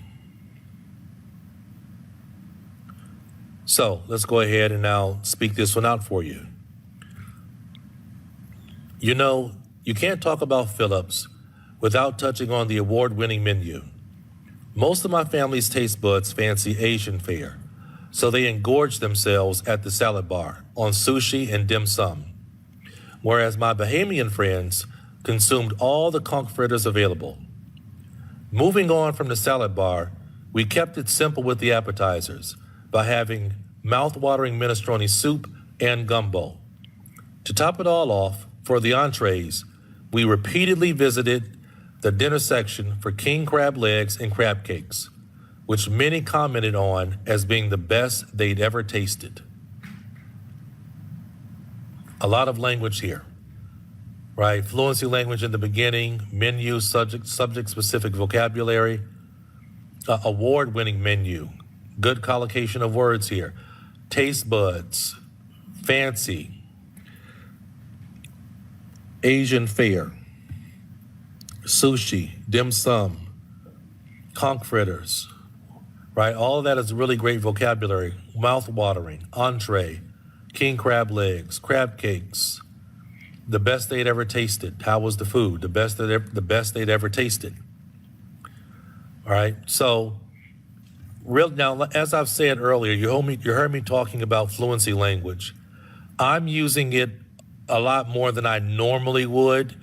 [SPEAKER 2] So let's go ahead and now speak this one out for you. You know, you can't talk about Phillips without touching on the award-winning menu. Most of my family's taste buds fancy Asian fare, so they engorge themselves at the salad bar on sushi and dim sum, whereas my Bahamian friends consumed all the conch fritters available. Moving on from the salad bar, we kept it simple with the appetizers by having mouth-watering minestrone soup and gumbo. To top it all off, for the entrees, we repeatedly visited the dinner section for king crab legs and crab cakes, which many commented on as being the best they'd ever tasted. A lot of language here, right? Fluency language in the beginning, menu, subject-specific vocabulary, award-winning menu, good collocation of words here, taste buds, fancy, Asian fare, sushi, dim sum, conch fritters, right? All of that is really great vocabulary. Mouth-watering, entree, king crab legs, crab cakes, the best they'd ever tasted. How was the food? The best they'd ever tasted. All right. So, now, as I've said earlier, you heard me talking about fluency language. I'm using it a lot more than I normally would,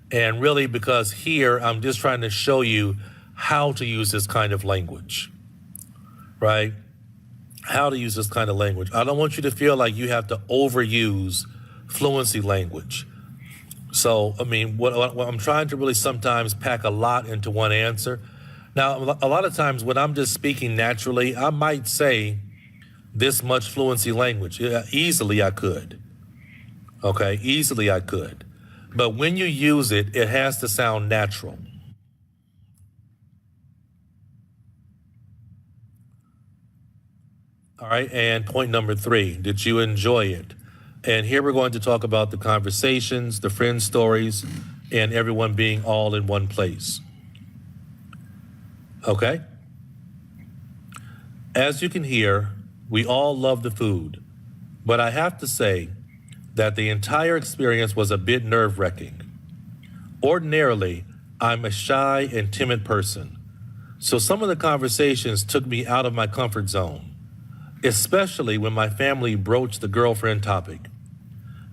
[SPEAKER 2] and really because here I'm just trying to show you how to use this kind of language, right? How to use this kind of language. I don't want you to feel like you have to overuse fluency language. So, I mean, what I'm trying to really sometimes pack a lot into one answer. Now, a lot of times when I'm just speaking naturally, I might say this much fluency language. Yeah, easily I could. Okay, easily I could. But when you use it, it has to sound natural. All right, and point number 3, did you enjoy it? And here we're going to talk about the conversations, the friend stories, and everyone being all in one place. Okay? As you can hear, we all love the food, but I have to say that the entire experience was a bit nerve-wracking. Ordinarily, I'm a shy and timid person, so some of the conversations took me out of my comfort zone, especially when my family broached the girlfriend topic.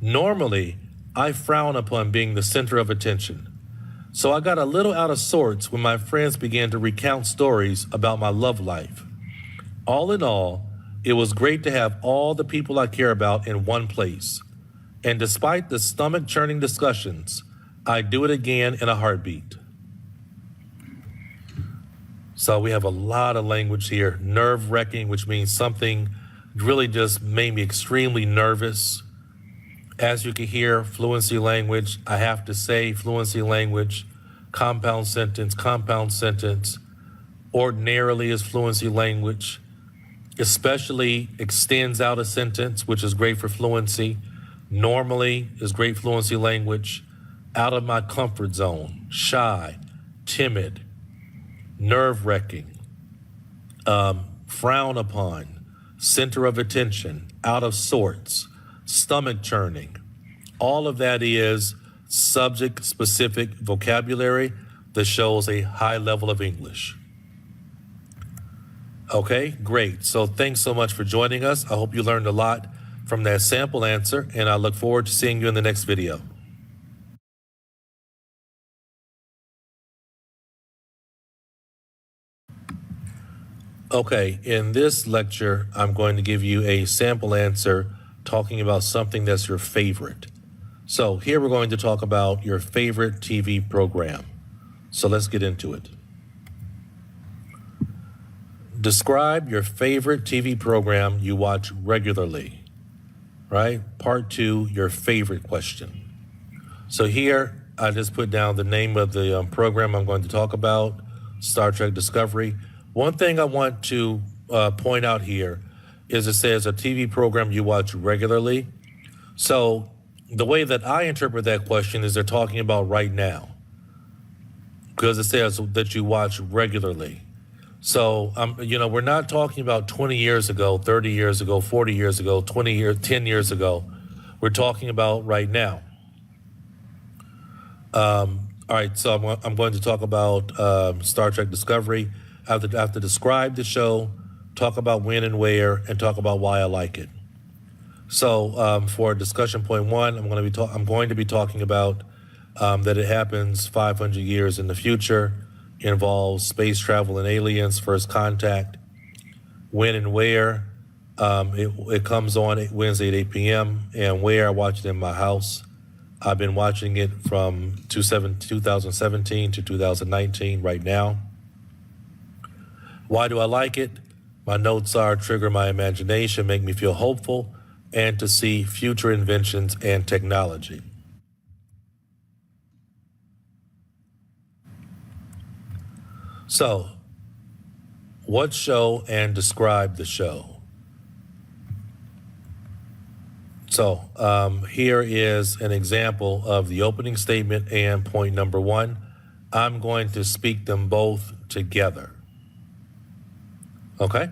[SPEAKER 2] Normally, I frown upon being the center of attention. So I got a little out of sorts when my friends began to recount stories about my love life. All in all, it was great to have all the people I care about in one place. And despite the stomach-churning discussions, I'd do it again in a heartbeat. So we have a lot of language here. Nerve-wracking, which means something really just made me extremely nervous. As you can hear, fluency language, I have to say fluency language, compound sentence, ordinarily is fluency language, especially extends out a sentence, which is great for fluency, normally is great fluency language, out of my comfort zone, shy, timid, nerve-wracking, frown upon, center of attention, out of sorts, stomach churning. All of that is subject-specific vocabulary that shows a high level of English. Okay, great. So thanks so much for joining us. I hope you learned a lot from that sample answer, and I look forward to seeing you in the next video. Okay, in this lecture, I'm going to give you a sample answer talking about something that's your favorite. So here we're going to talk about your favorite TV program. So let's get into it. Describe your favorite TV program you watch regularly, right? Part 2, your favorite question. So here, I just put down the name of the program I'm going to talk about, Star Trek Discovery. One thing I want to point out here is it says a TV program you watch regularly. So the way that I interpret that question is they're talking about right now, because it says that you watch regularly. So, we're not talking about 20 years ago, 30 years ago, 40 years ago, 10 years ago. We're talking about right now. All right, so I'm going to talk about Star Trek Discovery. I have to describe the show, talk about when and where, and talk about why I like it. So for discussion point 1, I'm going to be talking about that it happens 500 years in the future, involves space travel and aliens, first contact, when and where. It comes on Wednesday at 8 p.m. and where I watch it in my house. I've been watching it from 2017 to 2019 right now. Why do I like it? My notes are trigger my imagination, make me feel hopeful, and to see future inventions and technology. So, what show and describe the show? So, here is an example of the opening statement and point number 1. I'm going to speak them both together. Okay?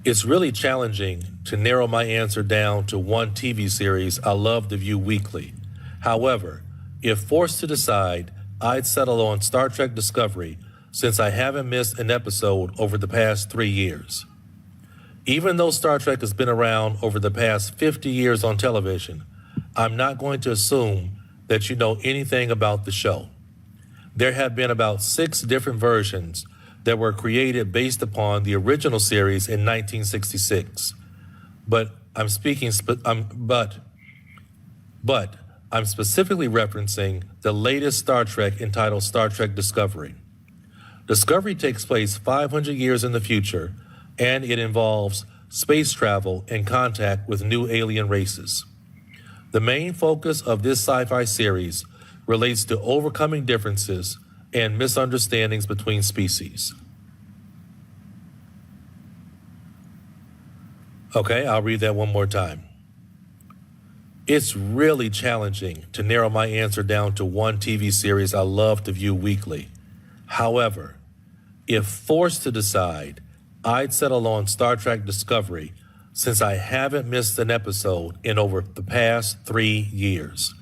[SPEAKER 2] It's really challenging to narrow my answer down to one TV series I love to view weekly. However, if forced to decide, I'd settle on Star Trek Discovery since I haven't missed an episode over the past 3 years. Even though Star Trek has been around over the past 50 years on television, I'm not going to assume that you know anything about the show. There have been about 6 different versions that were created based upon the original series in 1966. But I'm specifically referencing the latest Star Trek entitled Star Trek Discovery. Discovery takes place 500 years in the future, and it involves space travel and contact with new alien races. The main focus of this sci-fi series relates to overcoming differences and misunderstandings between species. Okay, I'll read that one more time. It's really challenging to narrow my answer down to one TV series I love to view weekly. However, if forced to decide, I'd settle on Star Trek Discovery since I haven't missed an episode in over the past 3 years.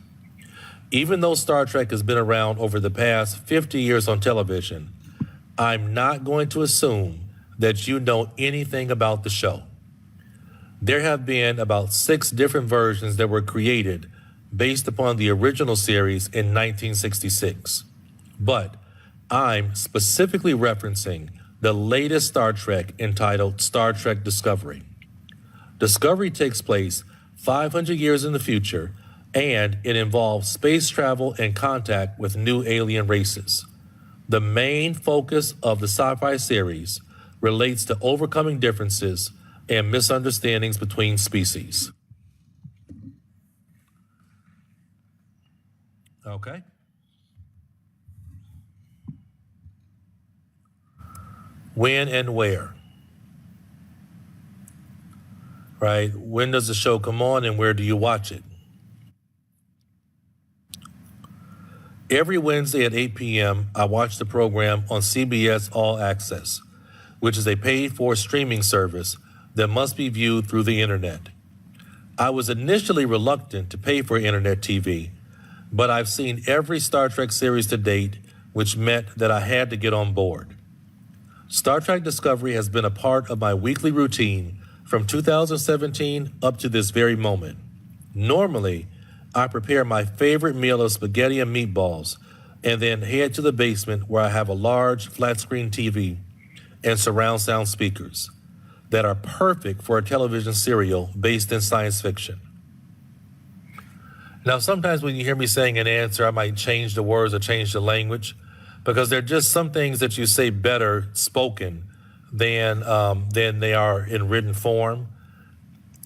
[SPEAKER 2] Even though Star Trek has been around over the past 50 years on television, I'm not going to assume that you know anything about the show. There have been about 6 different versions that were created based upon the original series in 1966. But I'm specifically referencing the latest Star Trek entitled Star Trek Discovery. Discovery takes place 500 years in the future, and it involves space travel and contact with new alien races. The main focus of the sci-fi series relates to overcoming differences and misunderstandings between species. Okay. When and where? Right? When does the show come on and where do you watch it? Every Wednesday at 8 p.m., I watch the program on CBS All Access, which is a paid-for streaming service that must be viewed through the internet. I was initially reluctant to pay for internet TV, but I've seen every Star Trek series to date, which meant that I had to get on board. Star Trek Discovery has been a part of my weekly routine from 2017 up to this very moment. Normally, I prepare my favorite meal of spaghetti and meatballs and then head to the basement where I have a large flat-screen TV and surround sound speakers that are perfect for a television serial based in science fiction. Now, sometimes when you hear me saying an answer, I might change the words or change the language because there are just some things that you say better spoken than they are in written form.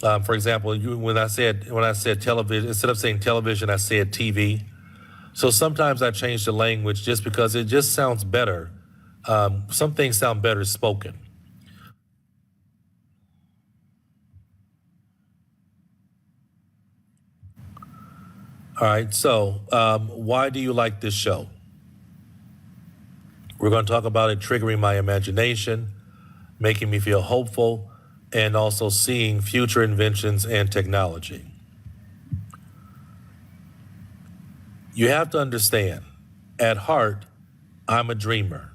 [SPEAKER 2] For example, when I said television, instead of saying television, I said TV. So sometimes I change the language just because it just sounds better. Some things sound better spoken. All right, so why do you like this show? We're going to talk about it triggering my imagination, making me feel hopeful, and also seeing future inventions and technology. You have to understand, at heart, I'm a dreamer,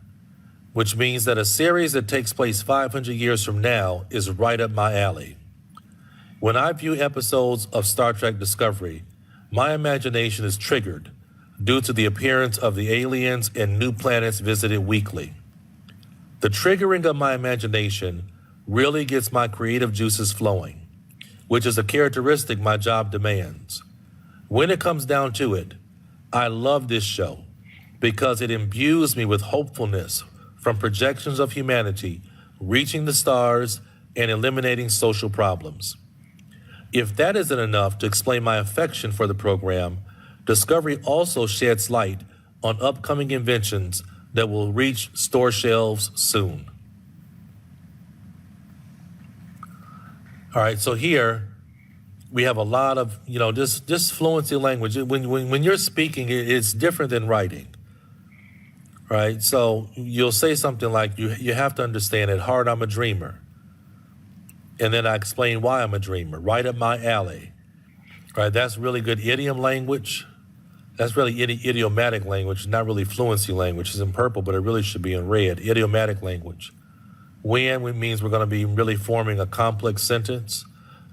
[SPEAKER 2] which means that a series that takes place 500 years from now is right up my alley. When I view episodes of Star Trek Discovery, my imagination is triggered due to the appearance of the aliens and new planets visited weekly. The triggering of my imagination really gets my creative juices flowing, which is a characteristic my job demands. When it comes down to it, I love this show because it imbues me with hopefulness from projections of humanity reaching the stars and eliminating social problems. If that isn't enough to explain my affection for the program, Discovery also sheds light on upcoming inventions that will reach store shelves soon. All right, so here we have a lot of, just fluency language. When you're speaking, it's different than writing, right? So you'll say something like, you have to understand, at heart, I'm a dreamer. And then I explain why I'm a dreamer, right up my alley, right? That's really good idiom language. That's really idiomatic language, not really fluency language. It's in purple, but it really should be in red. Idiomatic language. When means we're going to be really forming a complex sentence.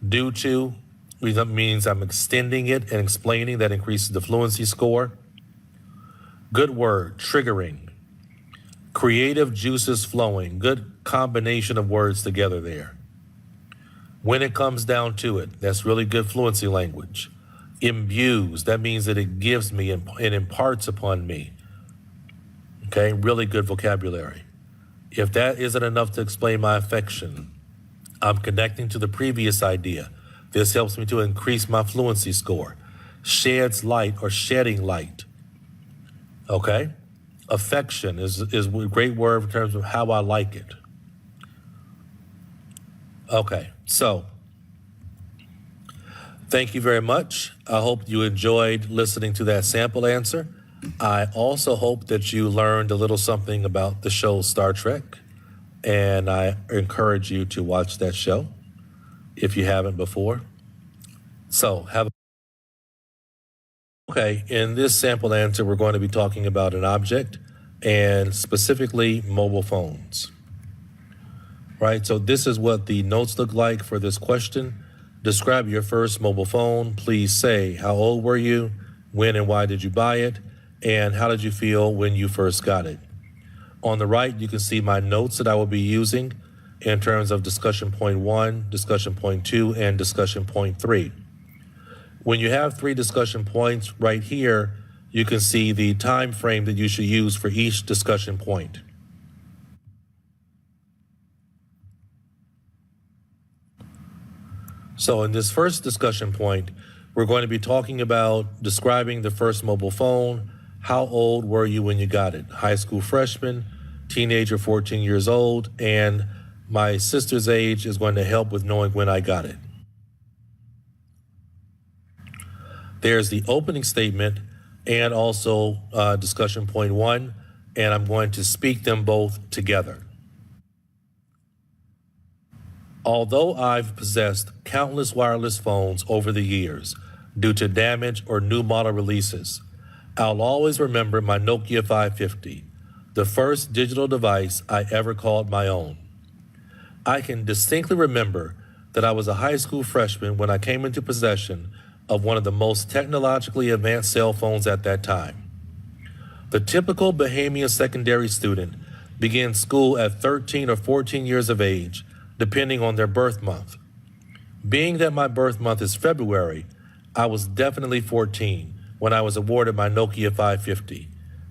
[SPEAKER 2] Due to means I'm extending it and explaining. That increases the fluency score. Good word, triggering. Creative juices flowing. Good combination of words together there. When it comes down to it, that's really good fluency language. Imbues, that means that it gives me and imparts upon me. Okay, really good vocabulary. If that isn't enough to explain my affection, I'm connecting to the previous idea. This helps me to increase my fluency score. Sheds light or shedding light. Okay? Affection is a great word in terms of how I like it. Okay, so thank you very much. I hope you enjoyed listening to that sample answer. I also hope that you learned a little something about the show Star Trek, and I encourage you to watch that show if you haven't before. So have Okay, in this sample answer, we're going to be talking about an object and specifically mobile phones. Right, so this is what the notes look like for this question. Describe your first mobile phone. Please say, how old were you? When and why did you buy it? And how did you feel when you first got it? On the right, you can see my notes that I will be using in terms of discussion point 1, discussion point 2, and discussion point 3. When you have 3 discussion points right here, you can see the time frame that you should use for each discussion point. So in this first discussion point, we're going to be talking about describing the first mobile phone. How old were you when you got it? High school freshman, teenager, 14 years old, and my sister's age is going to help with knowing when I got it. There's the opening statement and also discussion point 1, and I'm going to speak them both together. Although I've possessed countless wireless phones over the years due to damage or new model releases, I'll always remember my Nokia 550, the first digital device I ever called my own. I can distinctly remember that I was a high school freshman when I came into possession of one of the most technologically advanced cell phones at that time. The typical Bahamian secondary student begins school at 13 or 14 years of age, depending on their birth month. Being that my birth month is February, I was definitely 14 when I was awarded my Nokia 550.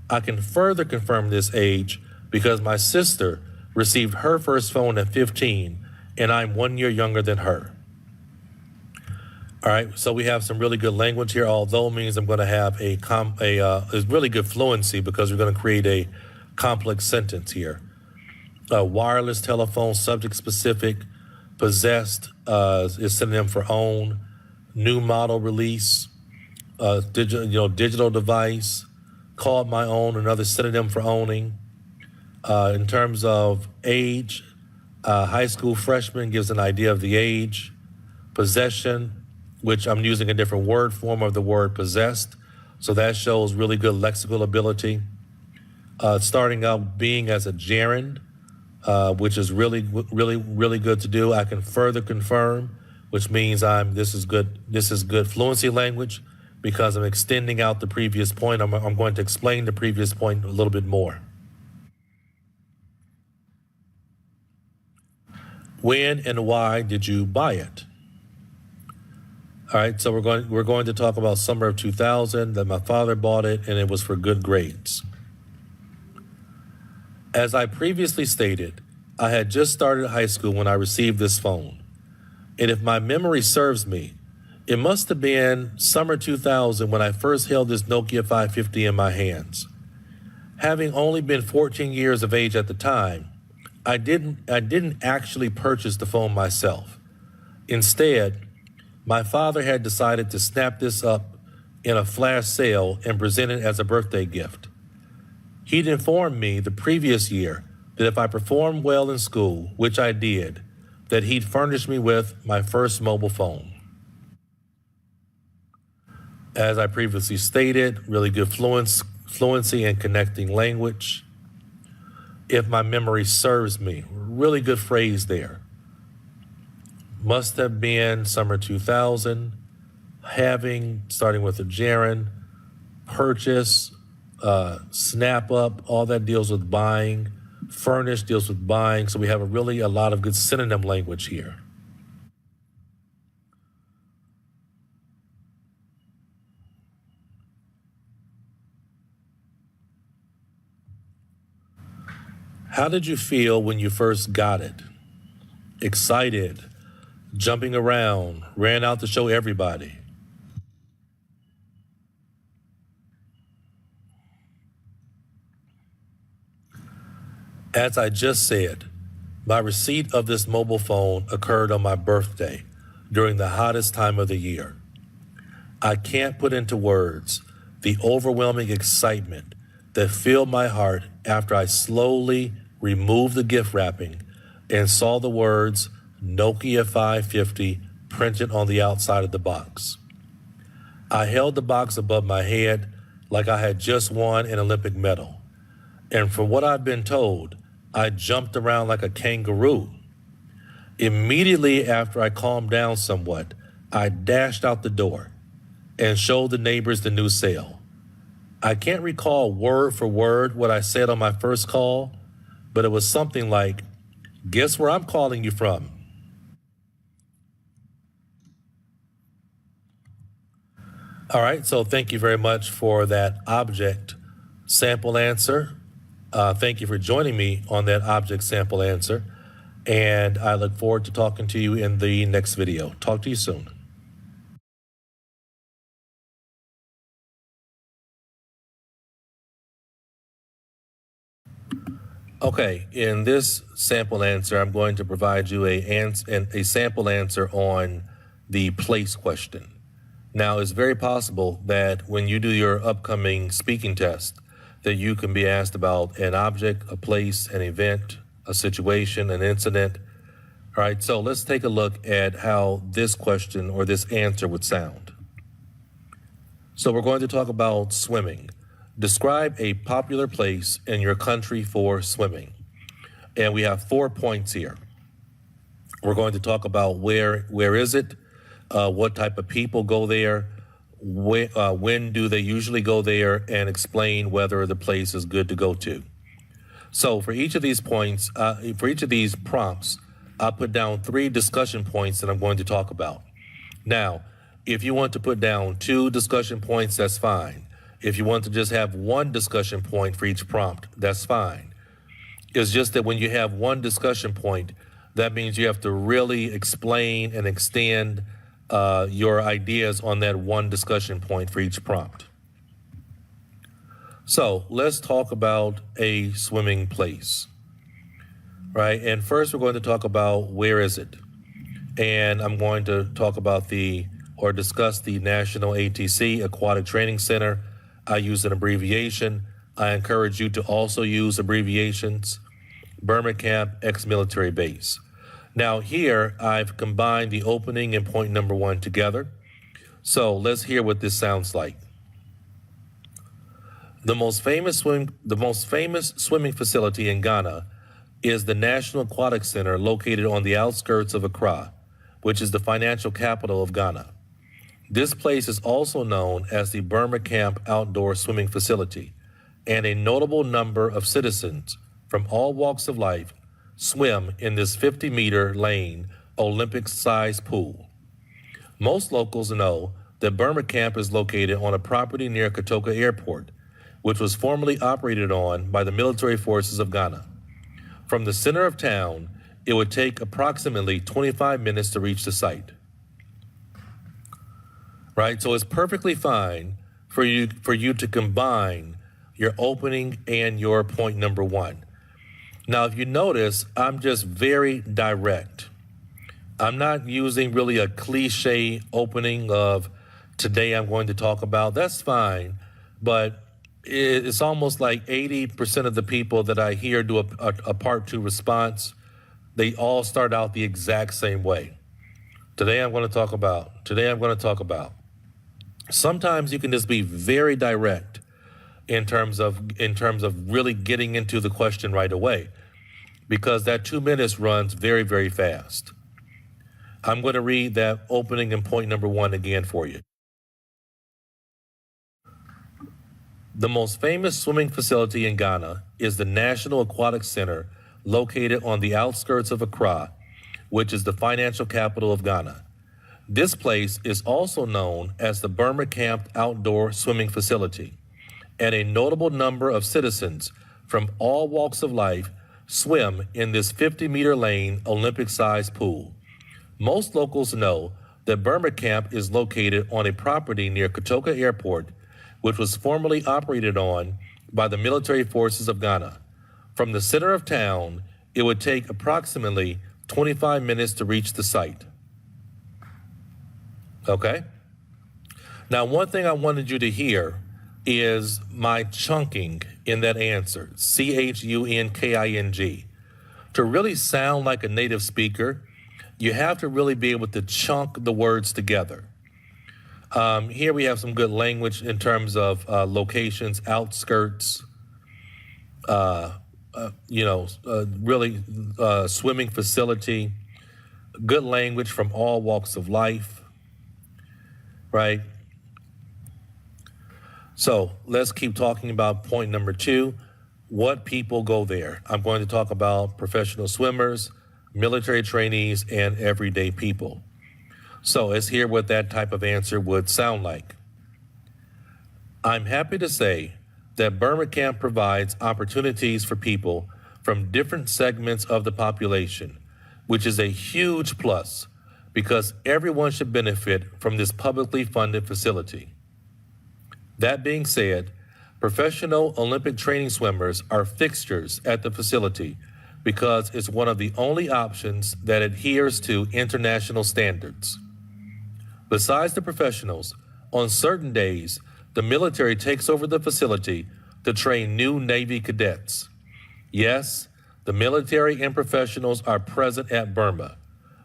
[SPEAKER 2] I can further confirm this age because my sister received her first phone at 15, and I'm 1 year younger than her. All right, so we have some really good language here, although it means I'm going to have a really good fluency because we're going to create a complex sentence here. Wireless telephone, subject specific, possessed is synonym for own, new model release, digital device, called my own, another synonym for owning. In terms of age, high school freshman gives an idea of the age. Possession, which I'm using a different word form of the word possessed, so that shows really good lexical ability. Starting out being as a gerund, which is really good to do. I can further confirm, which means this is good fluency language because I'm extending out the previous point. I'm going to explain the previous point a little bit more. When and why did you buy it? All right, so we're going to talk about summer of 2000, that my father bought it, and it was for good grades. As I previously stated, I had just started high school when I received this phone. And if my memory serves me, it must have been summer 2000 when I first held this Nokia 550 in my hands. Having only been 14 years of age at the time, I didn't actually purchase the phone myself. Instead, my father had decided to snap this up in a flash sale and present it as a birthday gift. He'd informed me the previous year that if I performed well in school, which I did, that he'd furnish me with my first mobile phone. As I previously stated, really good fluency in connecting language. If my memory serves me, really good phrase there. Must have been summer 2000, starting with a gerund, purchase, snap up, all that deals with buying. Furnish deals with buying. So we have a lot of good synonym language here. How did you feel when you first got it? Excited, jumping around, ran out to show everybody. As I just said, my receipt of this mobile phone occurred on my birthday during the hottest time of the year. I can't put into words the overwhelming excitement that filled my heart after I slowly removed the gift wrapping and saw the words Nokia 550 printed on the outside of the box. I held the box above my head like I had just won an Olympic medal. And from what I've been told, I jumped around like a kangaroo. Immediately after I calmed down somewhat, I dashed out the door and showed the neighbors the new sale. I can't recall word for word what I said on my first call, but it was something like, "Guess where I'm calling you from?" All right, so thank you very much for that object sample answer. Thank you for joining me on that object sample answer. And I look forward to talking to you in the next video. Talk to you soon. Okay, in this sample answer, I'm going to provide you a sample answer on the place question. Now, it's very possible that when you do your upcoming speaking test, that you can be asked about an object, a place, an event, a situation, an incident. All right, so let's take a look at how this question or this answer would sound. So we're going to talk about swimming. Describe a popular place in your country for swimming. And we have 4 points here. We're going to talk about where is it, what type of people go there, when do they usually go there, and explain whether the place is good to go to. So for each of these points, for each of these prompts, I'll put down 3 discussion points that I'm going to talk about. Now, if you want to put down 2 discussion points, that's fine. If you want to just have 1 discussion point for each prompt, that's fine. It's just that when you have 1 discussion point, that means you have to really explain and extend your ideas on that 1 discussion point for each prompt. So let's talk about a swimming place, right? And first we're going to talk about where is it? And I'm going to talk about discuss the National ATC Aquatic Training Center. I use an abbreviation. I encourage you to also use abbreviations. Burma Camp ex-military base. Now here I've combined the opening and point number 1 together. So let's hear what this sounds like. The most famous swimming facility in Ghana is the National Aquatic Center located on the outskirts of Accra, which is the financial capital of Ghana. This place is also known as the Burma Camp Outdoor Swimming Facility, and a notable number of citizens from all walks of life swim in this 50-meter lane Olympic-sized pool. Most locals know that Burma Camp is located on a property near Kotoka Airport, which was formerly operated on by the military forces of Ghana. From the center of town, it would take approximately 25 minutes to reach the site. Right? So it's perfectly fine for you to combine your opening and your point number 1. Now, if you notice, I'm just very direct. I'm not using really a cliche opening of today I'm going to talk about. That's fine, but it's almost like 80% of the people that I hear do a part 2 response, they all start out the exact same way. Today I'm going to talk about. Sometimes you can just be very direct in terms of really getting into the question right away, because that 2 minutes runs very, very fast. I'm going to read that opening and point number 1 again for you. The most famous swimming facility in Ghana is the National Aquatic Center located on the outskirts of Accra, which is the financial capital of Ghana. This place is also known as the Burma Camp Outdoor Swimming Facility, and a notable number of citizens from all walks of life swim in this 50-meter lane Olympic-sized pool. Most locals know that Burma Camp is located on a property near Kotoka Airport, which was formerly operated on by the military forces of Ghana. From the center of town, it would take approximately 25 minutes to reach the site. Okay? Now, one thing I wanted you to hear is my chunking in that answer, chunking. To really sound like a native speaker, you have to really be able to chunk the words together. Here we have some good language in terms of locations, outskirts, really swimming facility, good language from all walks of life, right? So let's keep talking about point number 2. What people go there? I'm going to talk about professional swimmers, military trainees, and everyday people. So let's hear what that type of answer would sound like. I'm happy to say that Burma Camp provides opportunities for people from different segments of the population, which is a huge plus because everyone should benefit from this publicly funded facility. That being said, professional Olympic training swimmers are fixtures at the facility because it's one of the only options that adheres to international standards. Besides the professionals, on certain days, the military takes over the facility to train new Navy cadets. Yes, the military and professionals are present at Burma,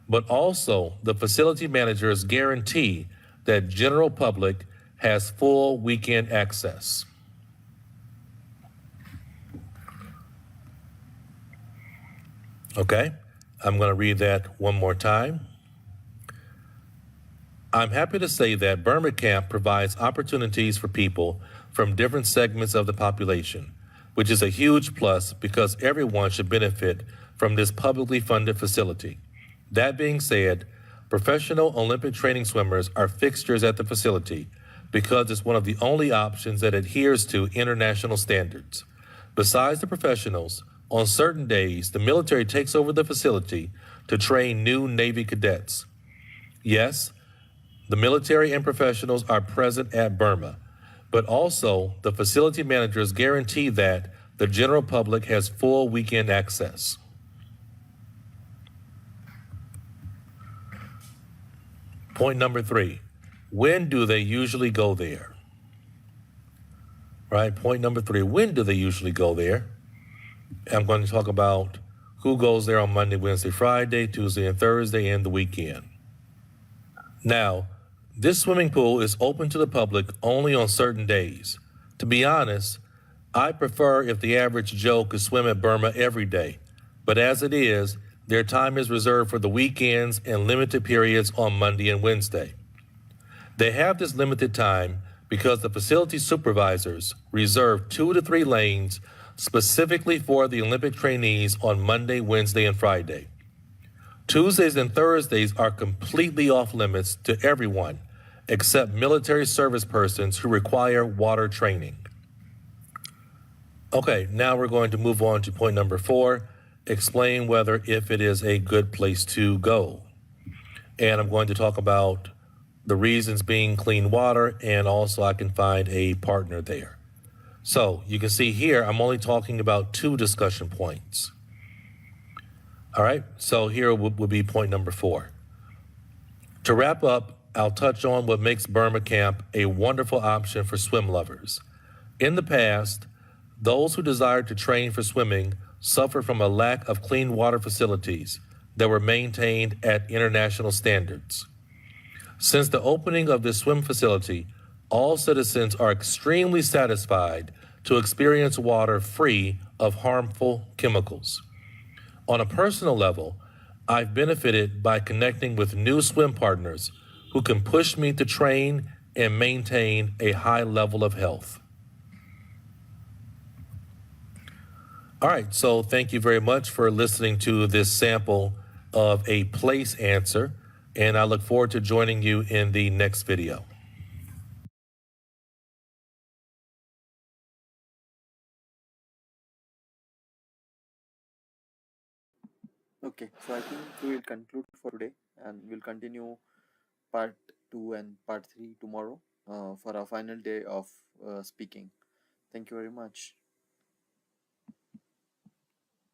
[SPEAKER 2] but also the facility managers guarantee that general public has full weekend access. Okay, I'm going to read that one more time. I'm happy to say that Burma Camp provides opportunities for people from different segments of the population, which is a huge plus because everyone should benefit from this publicly funded facility. That being said, professional Olympic training swimmers are fixtures at the facility because it's one of the only options that adheres to international standards. Besides the professionals, on certain days, the military takes over the facility to train new Navy cadets. Yes, the military and professionals are present at Burma, but also the facility managers guarantee that the general public has full weekend access. Point number 3, when do they usually go there? Right, point number 3, when do they usually go there? I'm going to talk about who goes there on Monday, Wednesday, Friday, Tuesday, and Thursday, and the weekend. Now, this swimming pool is open to the public only on certain days. To be honest, I prefer if the average Joe could swim at Burma every day, but as it is, their time is reserved for the weekends and limited periods on Monday and Wednesday. They have this limited time because the facility supervisors reserve 2 to 3 lanes specifically for the Olympic trainees on Monday, Wednesday, and Friday. Tuesdays and Thursdays are completely off limits to everyone except military service persons who require water training. Okay, now we're going to move on to point number 4, explain whether if it is a good place to go. And I'm going to talk about the reasons being clean water, and also I can find a partner there. So you can see here, I'm only talking about 2 discussion points. All right, so here would be point number 4. To wrap up, I'll touch on what makes Burma Camp a wonderful option for swim lovers. In the past, those who desired to train for swimming suffered from a lack of clean water facilities that were maintained at international standards. Since the opening of this swim facility, all citizens are extremely satisfied to experience water free of harmful chemicals. On a personal level, I've benefited by connecting with new swim partners who can push me to train and maintain a high level of health. All right, so thank you very much for listening to this sample of a place answer, and I look forward to joining you in the next video.
[SPEAKER 1] Okay, so I think we will conclude for today and we'll continue part 2 and part 3 tomorrow for our final day of speaking. Thank you very much.